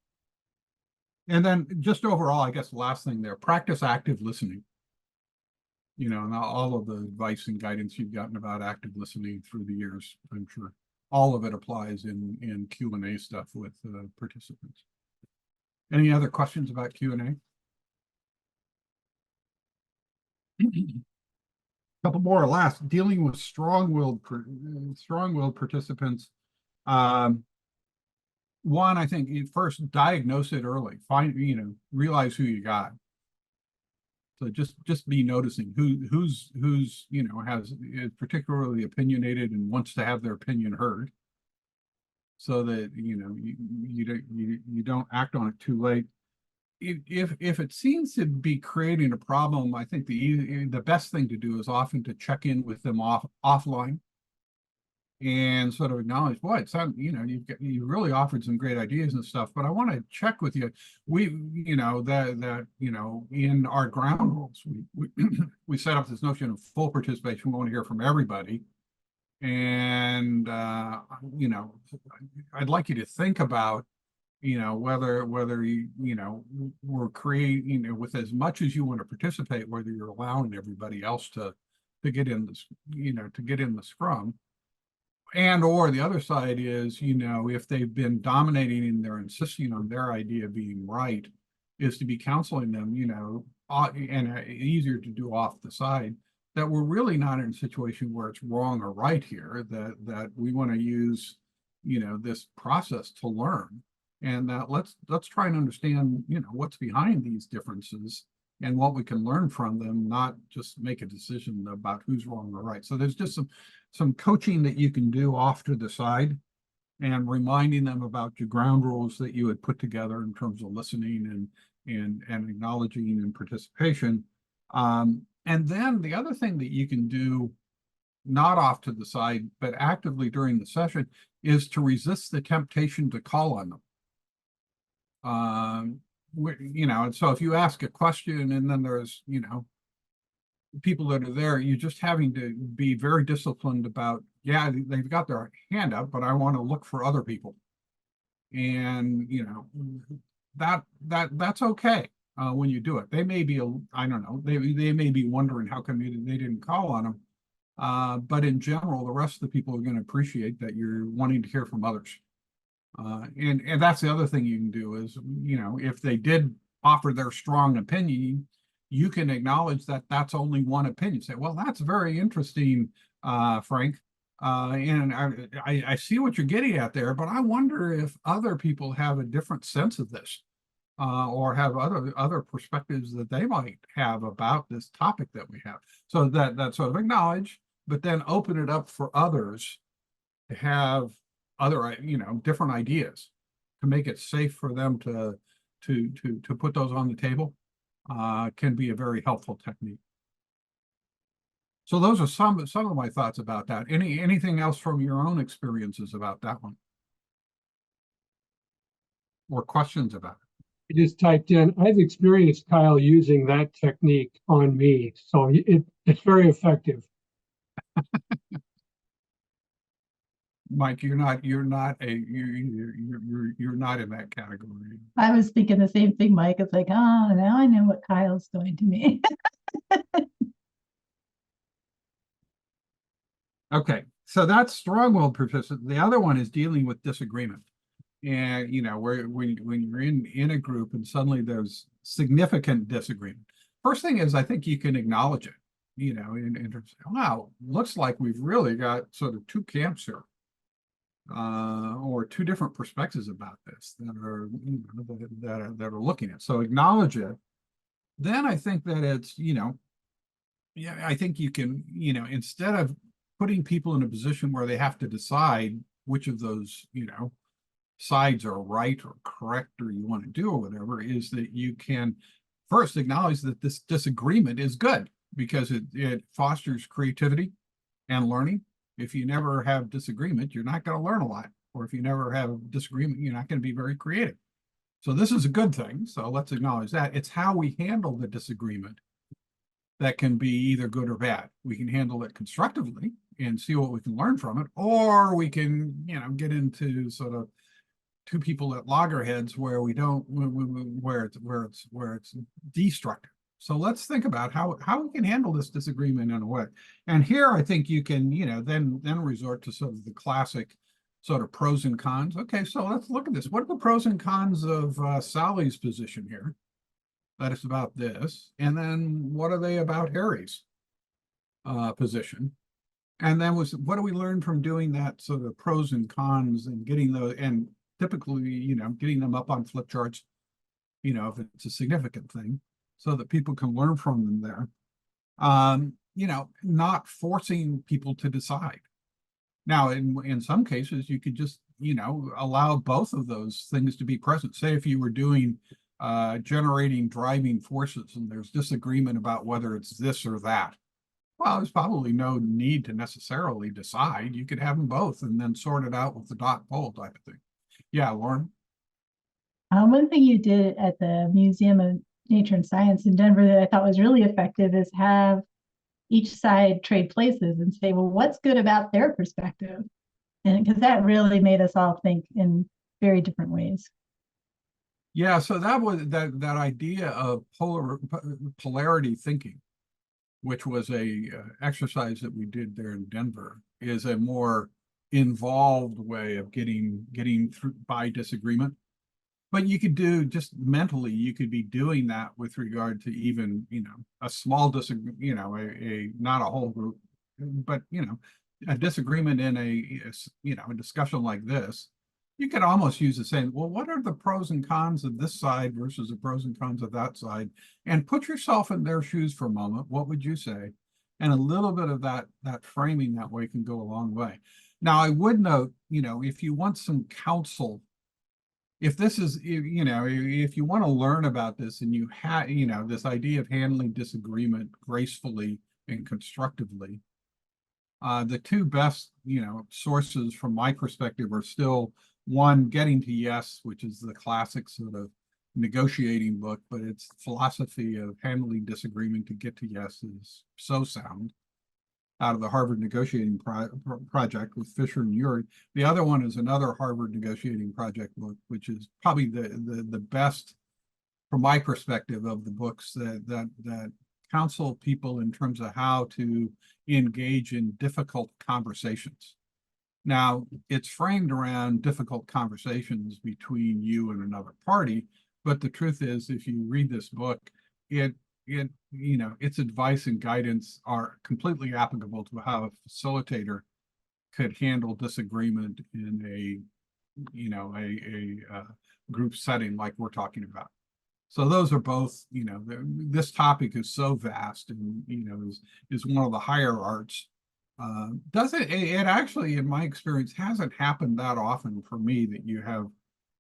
then just overall, I guess the last thing there, practice active listening. And all of the advice and guidance you've gotten about active listening through the years, I'm sure all of it applies in Q&A stuff with participants. Any other questions about Q&A? Couple more or last, dealing with strong-willed participants. one, I think you first diagnose it early, realize who you got. So just be noticing who's is particularly opinionated and wants to have their opinion heard, so that you don't act on it too late. If it seems to be creating a problem, I think the best thing to do is often to check in with them offline and sort of acknowledge, boy, it's you really offered some great ideas and stuff, but I want to check with you. We in our ground rules, we set up this notion of full participation. We want to hear from everybody. And I'd like you to think about whether we're creating, with as much as you want to participate, whether you're allowing everybody else to get in this, to get in the scrum. And or the other side is, if they've been dominating and they're insisting on their idea being right, is to be counseling them, and easier to do off the side, that we're really not in a situation where it's wrong or right here, that we want to use, this process to learn. And that let's try and understand, what's behind these differences and what we can learn from them, not just make a decision about who's wrong or right. So there's just some coaching that you can do off to the side, and reminding them about your ground rules that you had put together in terms of listening and acknowledging and participation. And then the other thing that you can do, not off to the side, but actively during the session, is to resist the temptation to call on them. And so if you ask a question and then there's, people that are there, you're just having to be very disciplined about, yeah, they've got their hand up, but I want to look for other people. And, that's okay. When you do it, they may be, I don't know, they may be wondering how come they didn't call on them. But in general, the rest of the people are going to appreciate that you're wanting to hear from others. And that's the other thing you can do is, if they did offer their strong opinion, you can acknowledge that that's only one opinion. Say, well, that's very interesting, Frank. And I see what you're getting at there, but I wonder if other people have a different sense of this, or have other perspectives that they might have about this topic that we have. So that sort of acknowledge, but then open it up for others to have other, different ideas, to make it safe for them to put those on the table, can be a very helpful technique. So those are some of my thoughts about that. Anything else from your own experiences about that one? Or questions about it? I just typed in, I've experienced Kyle using that technique on me, so it's very effective. Mike, you're not in that category. I was thinking the same thing, Mike. It's like, oh, now I know what Kyle's doing to me. Okay, so that's strong-willed persistence. The other one is dealing with disagreement. And where when you're in a group and suddenly there's significant disagreement. First thing is, I think you can acknowledge it, in terms of, wow, looks like we've really got sort of two camps here. Or two different perspectives about this that are that are looking at. So acknowledge it. Then I think that it's I think you can instead of putting people in a position where they have to decide which of those sides are right or correct or you want to do or whatever, is that you can first acknowledge that this disagreement is good because it fosters creativity and learning. If you never have disagreement, you're not going to learn a lot. Or if you never have disagreement, you're not going to be very creative. So this is a good thing. So let's acknowledge that. It's how we handle the disagreement that can be either good or bad. We can handle it constructively and see what we can learn from it, or we can, get into sort of two people at loggerheads where we don't, where it's destructive. So let's think about how we can handle this disagreement in a way. And here I think you can, then resort to sort of the classic sort of pros and cons. Okay, so let's look at this. What are the pros and cons of Sally's position here? That is about this. And then what are they about Harry's position? And then what do we learn from doing that sort of pros and cons and getting those and typically, getting them up on flip charts, if it's a significant thing, so that people can learn from them there. Not forcing people to decide. Now, in some cases, you could just, allow both of those things to be present. Say if you were doing generating driving forces and there's disagreement about whether it's this or that. Well, there's probably no need to necessarily decide. You could have them both and then sort it out with the dot pole type of thing. Yeah, Lauren? One thing you did at the Museum of Nature and Science in Denver that I thought was really effective is have each side trade places and say, well, what's good about their perspective? And because that really made us all think in very different ways. Yeah, so that was that idea of polarity thinking, which was a exercise that we did there in Denver, is a more involved way of getting through by disagreement. But you could do just mentally, you could be doing that with regard to even, a small disagreement, a not a whole group, but, a disagreement in a discussion like this. You could almost use the same, well, what are the pros and cons of this side versus the pros and cons of that side? And put yourself in their shoes for a moment. What would you say? And a little bit of that framing that way can go a long way. Now, I would note, if you want some counsel, if this is, if you want to learn about this and you have, this idea of handling disagreement gracefully and constructively, the two best, sources from my perspective are still one, Getting to Yes, which is the classic sort of negotiating book, but its philosophy of handling disagreement to get to yes is so sound, out of the Harvard Negotiating Project with Fisher and Urey. The other one is another Harvard Negotiating Project book, which is probably the best, from my perspective, of the books that counsel people in terms of how to engage in difficult conversations. Now, it's framed around difficult conversations between you and another party, but the truth is, if you read this book, its advice and guidance are completely applicable to how a facilitator could handle disagreement in a group setting like we're talking about. So those are both, this topic is so vast and, is one of the higher arts. It actually, in my experience, hasn't happened that often for me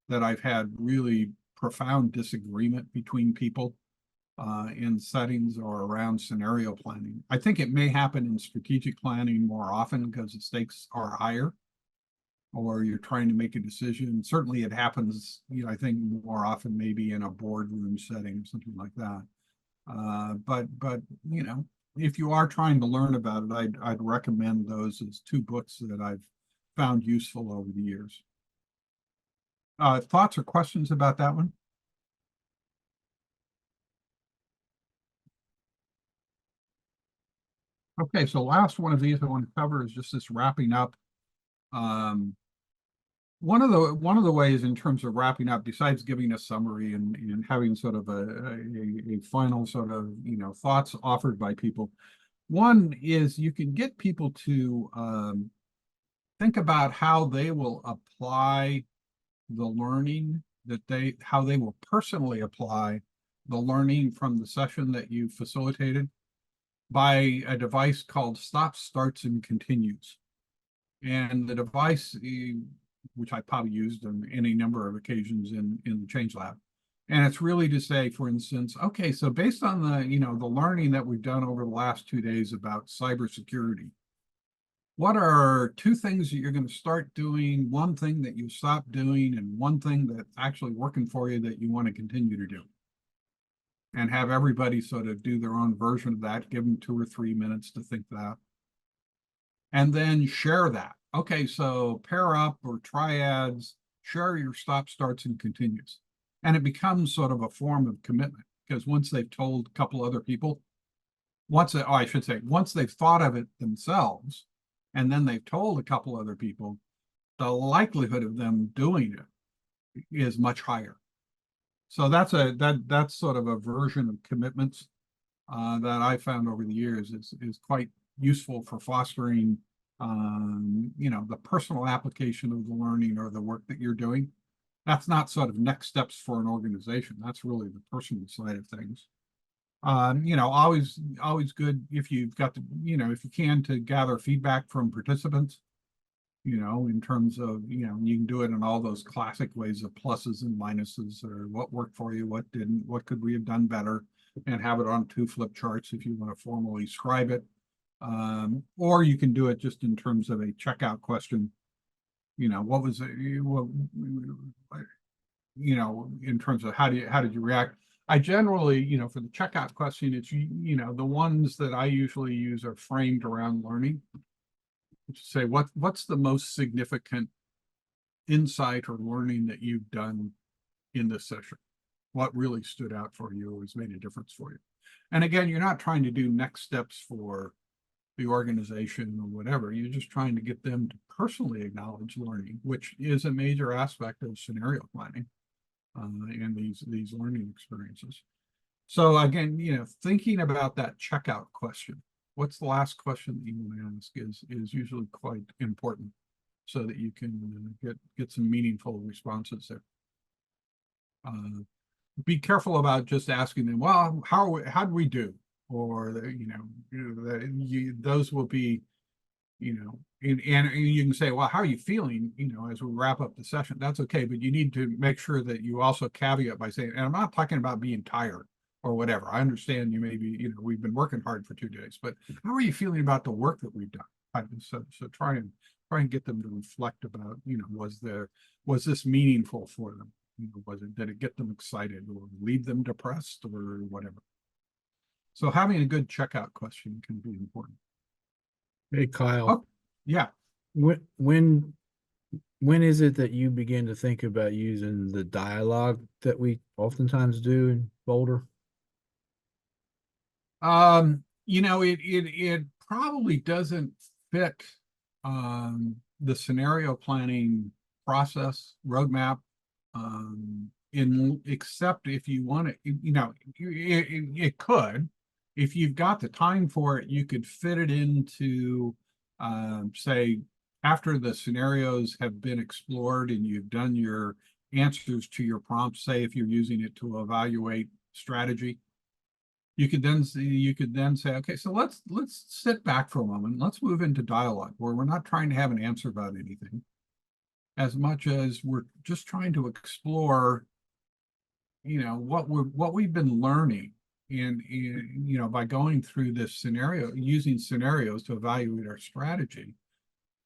that I've had really profound disagreement between people in settings or around scenario planning. I think it may happen in strategic planning more often because the stakes are higher, or you're trying to make a decision. Certainly it happens, I think more often maybe in a boardroom setting, something like that. But if you are trying to learn about it, I'd recommend those as two books that I've found useful over the years. Thoughts or questions about that one? Okay, so last one of these I want to cover is just this wrapping up. One of the ways in terms of wrapping up, besides giving a summary and having sort of a final sort of thoughts offered by people, one is you can get people to think about how they will apply the learning how they will personally apply the learning from the session that you facilitated by a device called Stop, Starts, and Continues. And the device, which I probably used on any number of occasions in the Change Lab. And it's really to say, for instance, okay, so based on the learning that we've done over the last 2 days about cybersecurity, what are two things that you're going to start doing, one thing that you stopped doing, and one thing that's actually working for you that you want to continue to do? And have everybody sort of do their own version of that, give them 2 or 3 minutes to think that. And then share that. Okay, so pair up or triads, share your stop, starts, and continues. And it becomes sort of a form of commitment, because once they've told a couple other people, once they've thought of it themselves, and then they've told a couple other people, the likelihood of them doing it is much higher. So that's sort of a version of commitments that I found over the years is quite useful for fostering the personal application of the learning or the work that you're doing. That's not sort of next steps for an organization. That's really the personal side of things. Always good if you've got to, if you can, to gather feedback from participants, in terms of, you can do it in all those classic ways of pluses and minuses, or what worked for you, what didn't, what could we have done better, and have it on 2 flip charts if you want to formally scribe it. Or you can do it just in terms of a checkout question. What was it? In terms of how did you react? I generally, for the checkout question, it's, the ones that I usually use are framed around learning. Say, what's the most significant insight or learning that you've done in this session? What really stood out for you or has made a difference for you? And again, you're not trying to do next steps for the organization or whatever. You're just trying to get them to personally acknowledge learning, which is a major aspect of scenario planning and these learning experiences. So again, thinking about that checkout question, what's the last question that you want to ask is usually quite important, so that you can get some meaningful responses there. Be careful about just asking them, well, how'd we do? Or, those will be, and you can say, well, how are you feeling, as we wrap up the session? That's okay, but you need to make sure that you also caveat by saying, and I'm not talking about being tired or whatever. I understand you may be, we've been working hard for 2 days, but how are you feeling about the work that we've done? So try and get them to reflect about, was this meaningful for them? Did it get them excited or leave them depressed or whatever? So having a good checkout question can be important. Hey, Kyle. Oh, yeah. When is it that you begin to think about using the dialogue that we oftentimes do in Boulder? It probably doesn't fit the scenario planning process roadmap, except if you want to, it could. If you've got the time for it, you could fit it into, say, after the scenarios have been explored and you've done your answers to your prompts, say if you're using it to evaluate strategy, you could then say, okay, so let's sit back for a moment. Let's move into dialogue where we're not trying to have an answer about anything, as much as we're just trying to explore, what we've been learning. And by going through this scenario, using scenarios to evaluate our strategy.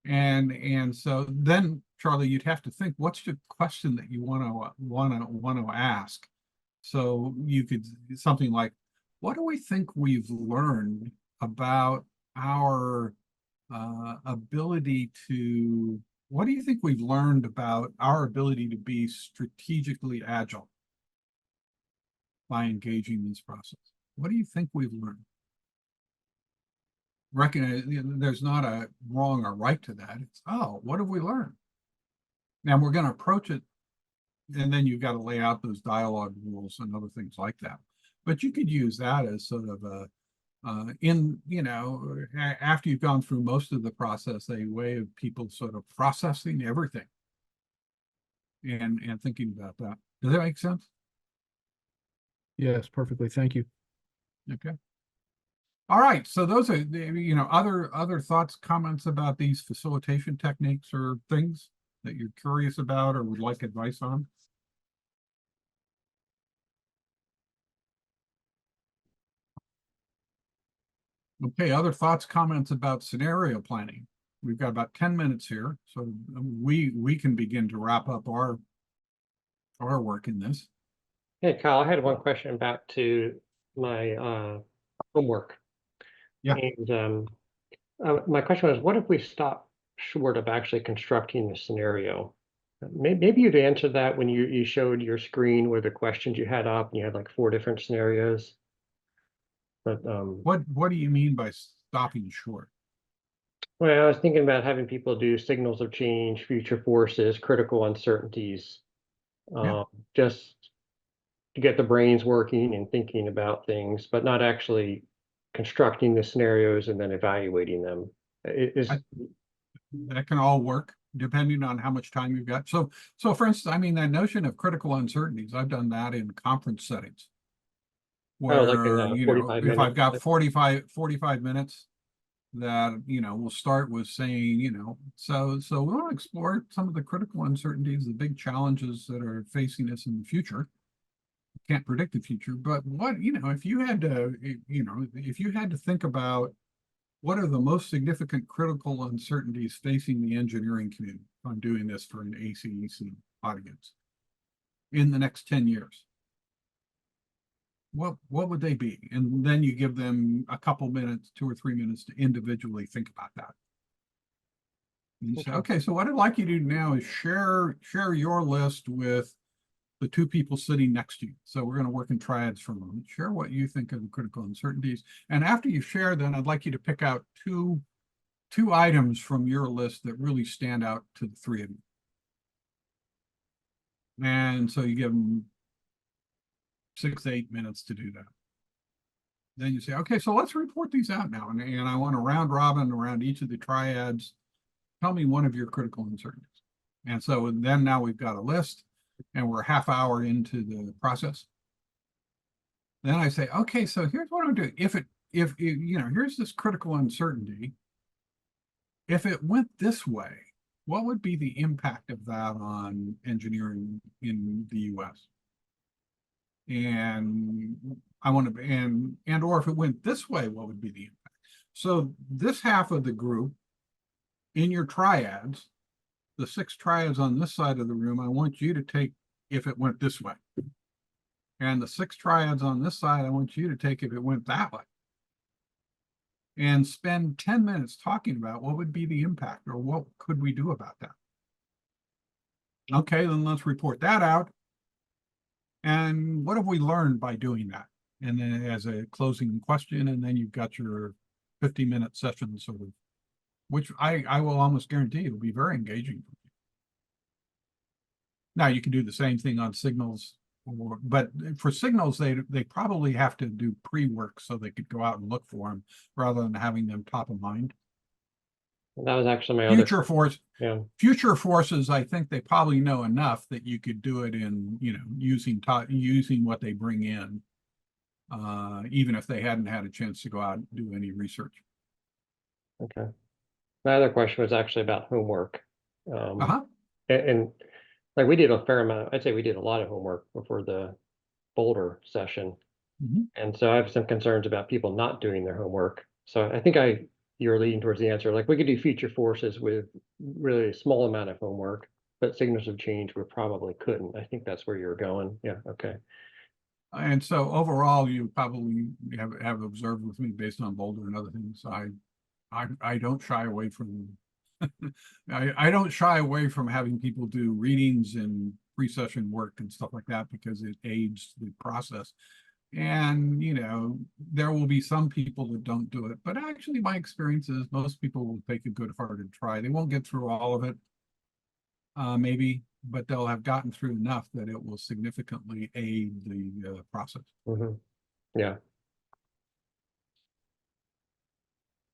And so then, Charlie, you'd have to think, what's the question that you want to ask? So you could, something like, what do we think we've learned about our ability to, what do you think we've learned about our ability to be strategically agile by engaging in this process? What do you think we've learned? Recognize there's not a wrong or right to that. It's, oh, what have we learned? Now we're going to approach it, and then you've got to lay out those dialogue rules and other things like that. But you could use that as sort of a, after you've gone through most of the process, a way of people sort of processing everything and thinking about that. Does that make sense? Yes, perfectly. Thank you. Okay. All right. So those are the, other thoughts, comments about these facilitation techniques or things that you're curious about or would like advice on? Okay, other thoughts, comments about scenario planning? We've got about 10 minutes here, so we can begin to wrap up our work in this. Hey, Kyle, I had one question back to my homework. Yeah. And my question was, what if we stop short of actually constructing the scenario? Maybe you'd answer that when you showed your screen where the questions you had up and you had like 4 different scenarios. But what do you mean by stopping short? Well, I was thinking about having people do signals of change, future forces, critical uncertainties, just to get the brains working and thinking about things, but not actually constructing the scenarios and then evaluating them. That can all work. depending on how much time you've got. So for instance, I mean, that notion of critical uncertainties, I've done that in conference settings. Where, Oh, like in, you know, 45 if I've minutes. got 45 minutes, that, you know, we'll start with saying, you know, so we'll explore some of the critical uncertainties, the big challenges that are facing us in the future. Can't predict the future, but what, you know, if you had to, you know, if you had to think about what are the most significant critical uncertainties facing the engineering community, I'm doing this for an ACEC audience, in the next 10 years, what would they be? And then you give them a couple minutes, 2 or 3 minutes to individually think about that. And you say, okay, so what I'd like you to do now is share your list with the 2 people sitting next to you. So we're going to work in triads for a moment. Share what you think of the critical uncertainties. And after you share, then I'd like you to pick out two items from your list that really stand out to the 3 of you. And so you give them 6 to 8 minutes to do that. Then you say, okay, so let's report these out now. And I want a round robin around each of the triads. Tell me one of your critical uncertainties. And so then now we've got a list and we're a half hour into the process. Then I say, okay, so here's what I'm doing. If you know, here's this critical uncertainty. If it went this way, what would be the impact of that on engineering in the US? And I want to, and or if it went this way, what would be the impact? So this half of the group in your triads, the 6 triads on this side of the room, I want you to take if it went this way. And the 6 triads on this side, I want you to take if it went that way. And spend 10 minutes talking about what would be the impact or what could we do about that. Okay, then let's report that out. And what have we learned by doing that? And then as a closing question, and then you've got your 50-minute session sort of, which I will almost guarantee will be very engaging. Now you can do the same thing on signals, but for signals, they probably have to do pre-work so they could go out and look for them rather than having them top of mind. That was actually my Future force. Yeah. Future forces, I think they probably know enough that you could do it in, you know, using what they bring in, even if they hadn't had a chance to go out and do any research. Okay. My other question was actually about homework. And like we did a fair amount, I'd say we did a lot of homework before the Boulder session. And so I have some concerns about people not doing their homework. So I think you're leading towards the answer. Like we could do future forces with really a small amount of homework, but signals of change we probably couldn't. I think that's where you're going. Yeah. Okay. And so overall, you probably have observed with me based on Boulder and other things. I don't shy away from I don't shy away from having people do readings and pre-session work and stuff like that because it aids the process. And, you know, there will be some people that don't do it, but actually my experience is most people will take a good hearted try. They won't get through all of it, maybe, but they'll have gotten through enough that it will significantly aid the process. Yeah.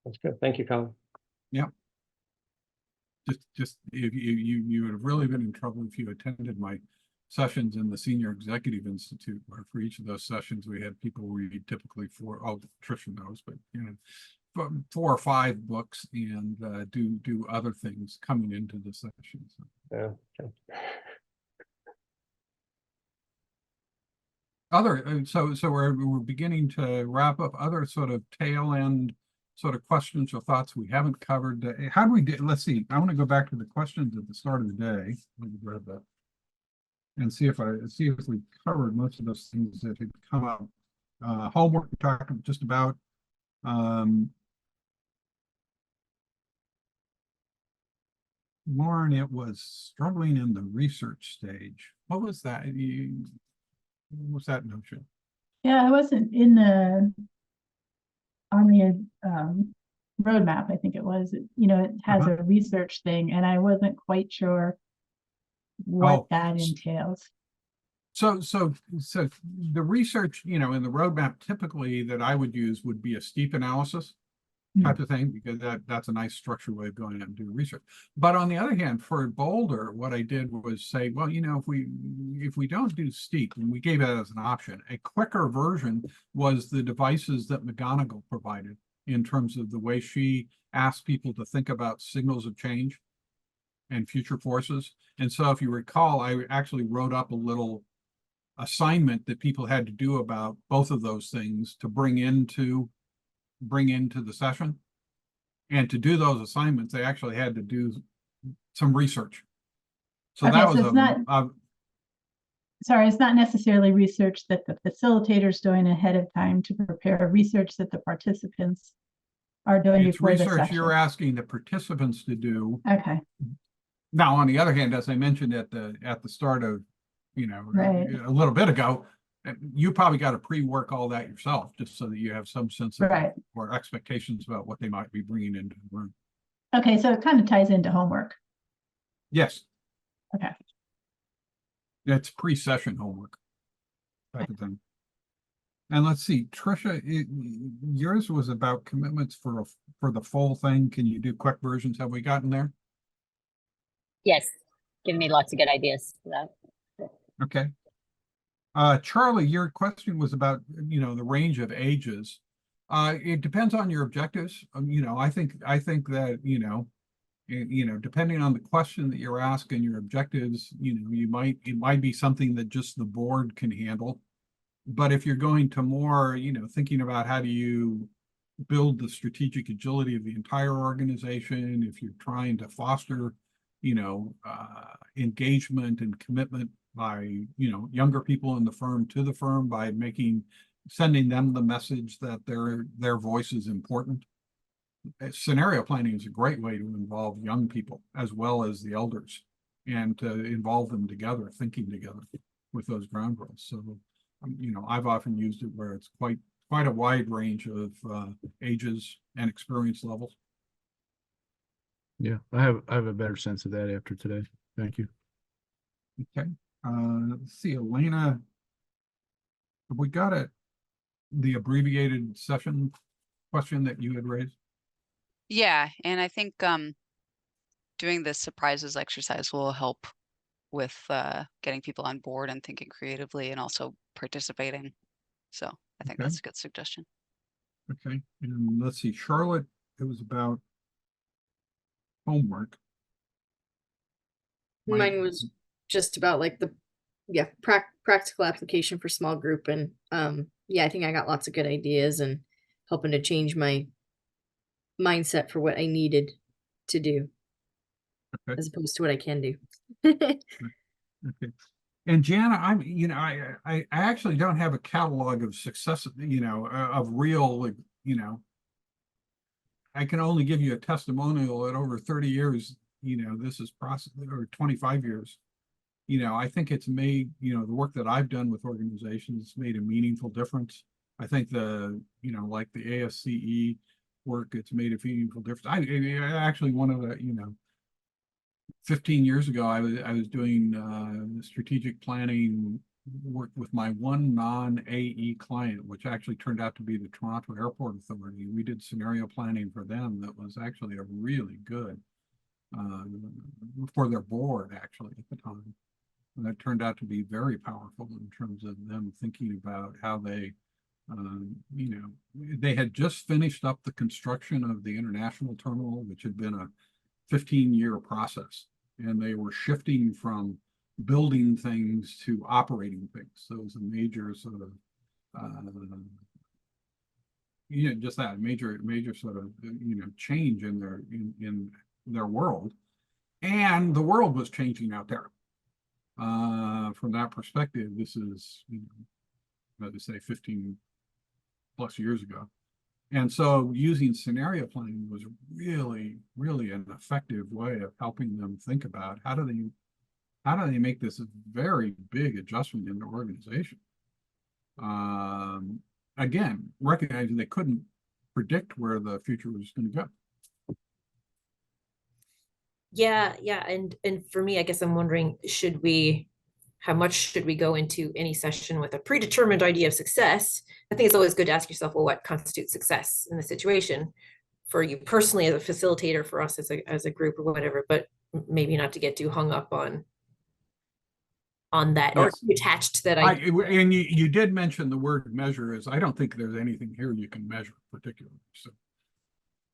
That's good. Thank you, Colin. Yeah. Just if you would have really been in trouble if you attended my sessions in the Senior Executive Institute, where for each of those sessions we had people read typically Tricia knows, but you know, 4 or 5 books and do other things coming into the sessions. Yeah. Okay. So we're beginning to wrap up. Other sort of tail end sort of questions or thoughts we haven't covered. How do we do? Let's see. I want to go back to the questions at the start of the day. Let me grab that and see if we covered most of those things that had come up. Homework we talked just about. Lauren, it was struggling in the research stage. What was that? What was that notion? Yeah, I wasn't in on the roadmap, I think it was. You know, it has a research thing, and I wasn't quite sure what that entails. So the research, you know, in the roadmap typically that I would use would be a steep analysis. type of thing, because that's a nice structured way of going out and doing research. But on the other hand, for Boulder, what I did was say, well, you know, if we don't do steep, and we gave that as an option, a quicker version was the devices that McGonigal provided in terms of the way she asked people to think about signals of change and future forces. And so if you recall, I actually wrote up a little assignment that people had to do about both of those things to bring into the session. And to do those assignments, they actually had to do some research. So Okay, that was so it's not, sorry, it's not necessarily research that the facilitator's doing ahead of time to prepare research that the participants are doing it's before the research session. you're asking the participants to do. Okay, Now, on the other hand, as I mentioned at the start of, you know, Right. a little bit ago, you probably got to pre-work all that yourself, just so that you have some sense of right. or expectations about what they might be bringing into the room. Okay, so it kind of ties into homework. Yes, Okay. it's pre-session homework type of thing. And let's see, Trisha, yours was about commitments for the full thing. Can you do quick versions? Have we gotten there? Yes, giving me lots of good ideas for that. Okay. Charlie, your question was about, you know, the range of ages. It depends on your objectives. You know, I think that, you know, depending on the question that you're asking, your objectives, you know, it might be something that just the board can handle. But if you're going to more, you know, thinking about how do you build the strategic agility of the entire organization, if you're trying to foster, you know, engagement and commitment by, you know, younger people in the firm to the firm by sending them the message that their voice is important. Scenario planning is a great way to involve young people as well as the elders and to involve them together, thinking together with those ground rules. So, you know, I've often used it where it's quite a wide range of ages and experience levels. Yeah, I have a better sense of that after today. Thank you. Okay. Let's see, Elena, have we got the abbreviated session question that you had raised? Yeah, and I think doing this surprises exercise will help with getting people on board and thinking creatively and also participating. So I think that's a good suggestion. Okay, and let's see, Charlotte, it was about homework. Mine was just about like the practical application for small group, and yeah, I think I got lots of good ideas and helping to change my mindset for what I needed to do as opposed to what I can do. Okay. And Jana, I actually don't have a catalog of success, you know, of real, you know, I can only give you a testimonial at over 30 years, you know, this is process, or 25 years. You know, I think it's made, you know, the work that I've done with organizations made a meaningful difference. I think you know, like the ASCE work, it's made a meaningful difference. I actually, one of the, you know, 15 years ago, I was doing strategic planning work with my one non-AE client, which actually turned out to be the Toronto Airport Authority. We did scenario planning for them that was actually a really good for their board, actually, at the time. And that turned out to be very powerful in terms of them thinking about how they, you know, they had just finished up the construction of the international terminal, which had been a 15-year process, and they were shifting from building things to operating things. So it was a major sort of, you know, just that major sort of, you know, change in their world, and the world was changing out there. From that perspective, this is, you know, let us say 15 plus years ago. And so using scenario planning was really, really an effective way of helping them think about how do they make this a very big adjustment in their organization. Again, recognizing they couldn't predict where the future was going to go. Yeah, and for me, I guess I'm wondering, how much should we go into any session with a predetermined idea of success? I think it's always good to ask yourself, well, what constitutes success in the situation for you personally as a facilitator, for us as a group or whatever, but maybe not to get too hung up on that or Yes. too attached to that I, idea. and you did mention the word measure. Is I don't think there's anything here you can measure particularly. So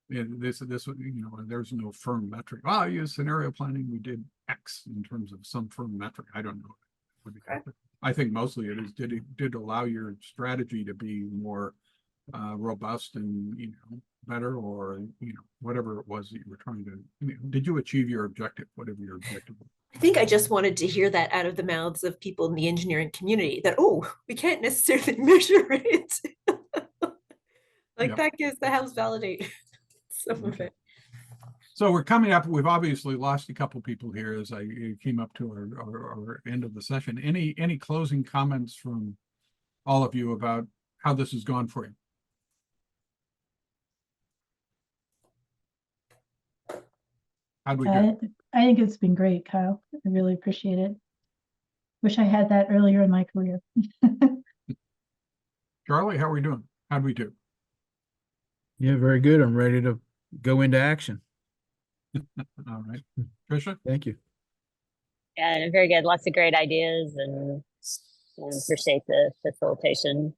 yeah, this there's no firm metric. Oh, I use scenario planning. We did X in terms of some firm metric. I don't know. Okay. I think mostly it did allow your strategy to be more robust and better, or whatever it was that you were trying to. Did you achieve your objective, whatever your objective was? I think I just wanted to hear that out of the mouths of people in the engineering community that, oh, we can't necessarily measure it. Like Yep. that helps validate some of it. So we're coming up, we've obviously lost a couple people here as I came up to our end of the session. Any closing comments from all of you about how this has gone for you? How'd we do? I think it's been great, Kyle. I really appreciate it. Wish I had that earlier in my career. Charlie, how are we doing? How'd we do? Yeah, very good. I'm ready to go into action. All right. Tricia? Thank you. Yeah, very good. Lots of great ideas, and appreciate the facilitation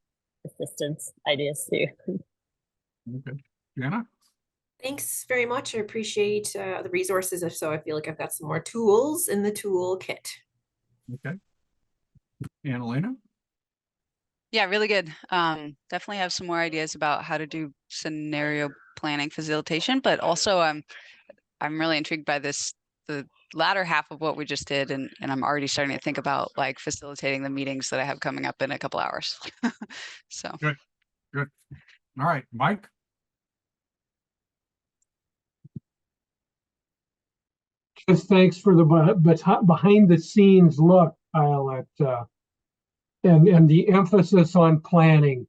assistance ideas too. Okay. Jana? Thanks very much. I appreciate the resources. If so, I feel like I've got some more tools in the toolkit. Okay. And Elena? Yeah, really good. Definitely have some more ideas about how to do scenario planning facilitation, but also I'm really intrigued by the latter half of what we just did, and I'm already starting to think about like facilitating the meetings that I have coming up in a couple hours. So Good. All right, Mike? Just thanks for the behind the scenes look, Kyle, at and the emphasis on planning.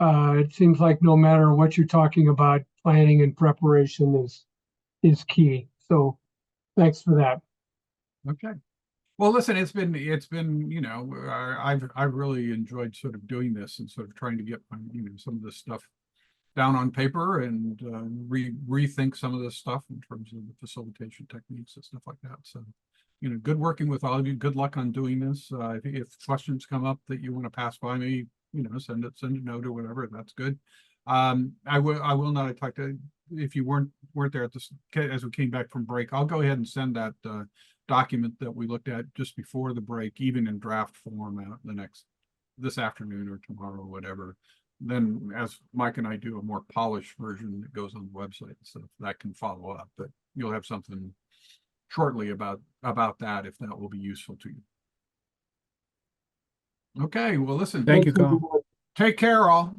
It seems like no matter what you're talking about, planning and preparation is key. So thanks for that. Okay. Well, listen, it's been I've really enjoyed sort of doing this and sort of trying to get some of this stuff down on paper and rethink some of this stuff in terms of the facilitation techniques and stuff like that. So, good working with all of you. Good luck on doing this. If questions come up that you want to pass by me, send a note or whatever. That's good. I will not. I'd like to, if you weren't there at this as we came back from break, I'll go ahead and send that document that we looked at just before the break, even in draft form, out this afternoon or tomorrow or whatever. Then as Mike and I do a more polished version that goes on the website, so that can follow up, but you'll have something shortly about that, if that will be useful to you. Okay, well, listen. Thank you, Carl. Take care, all.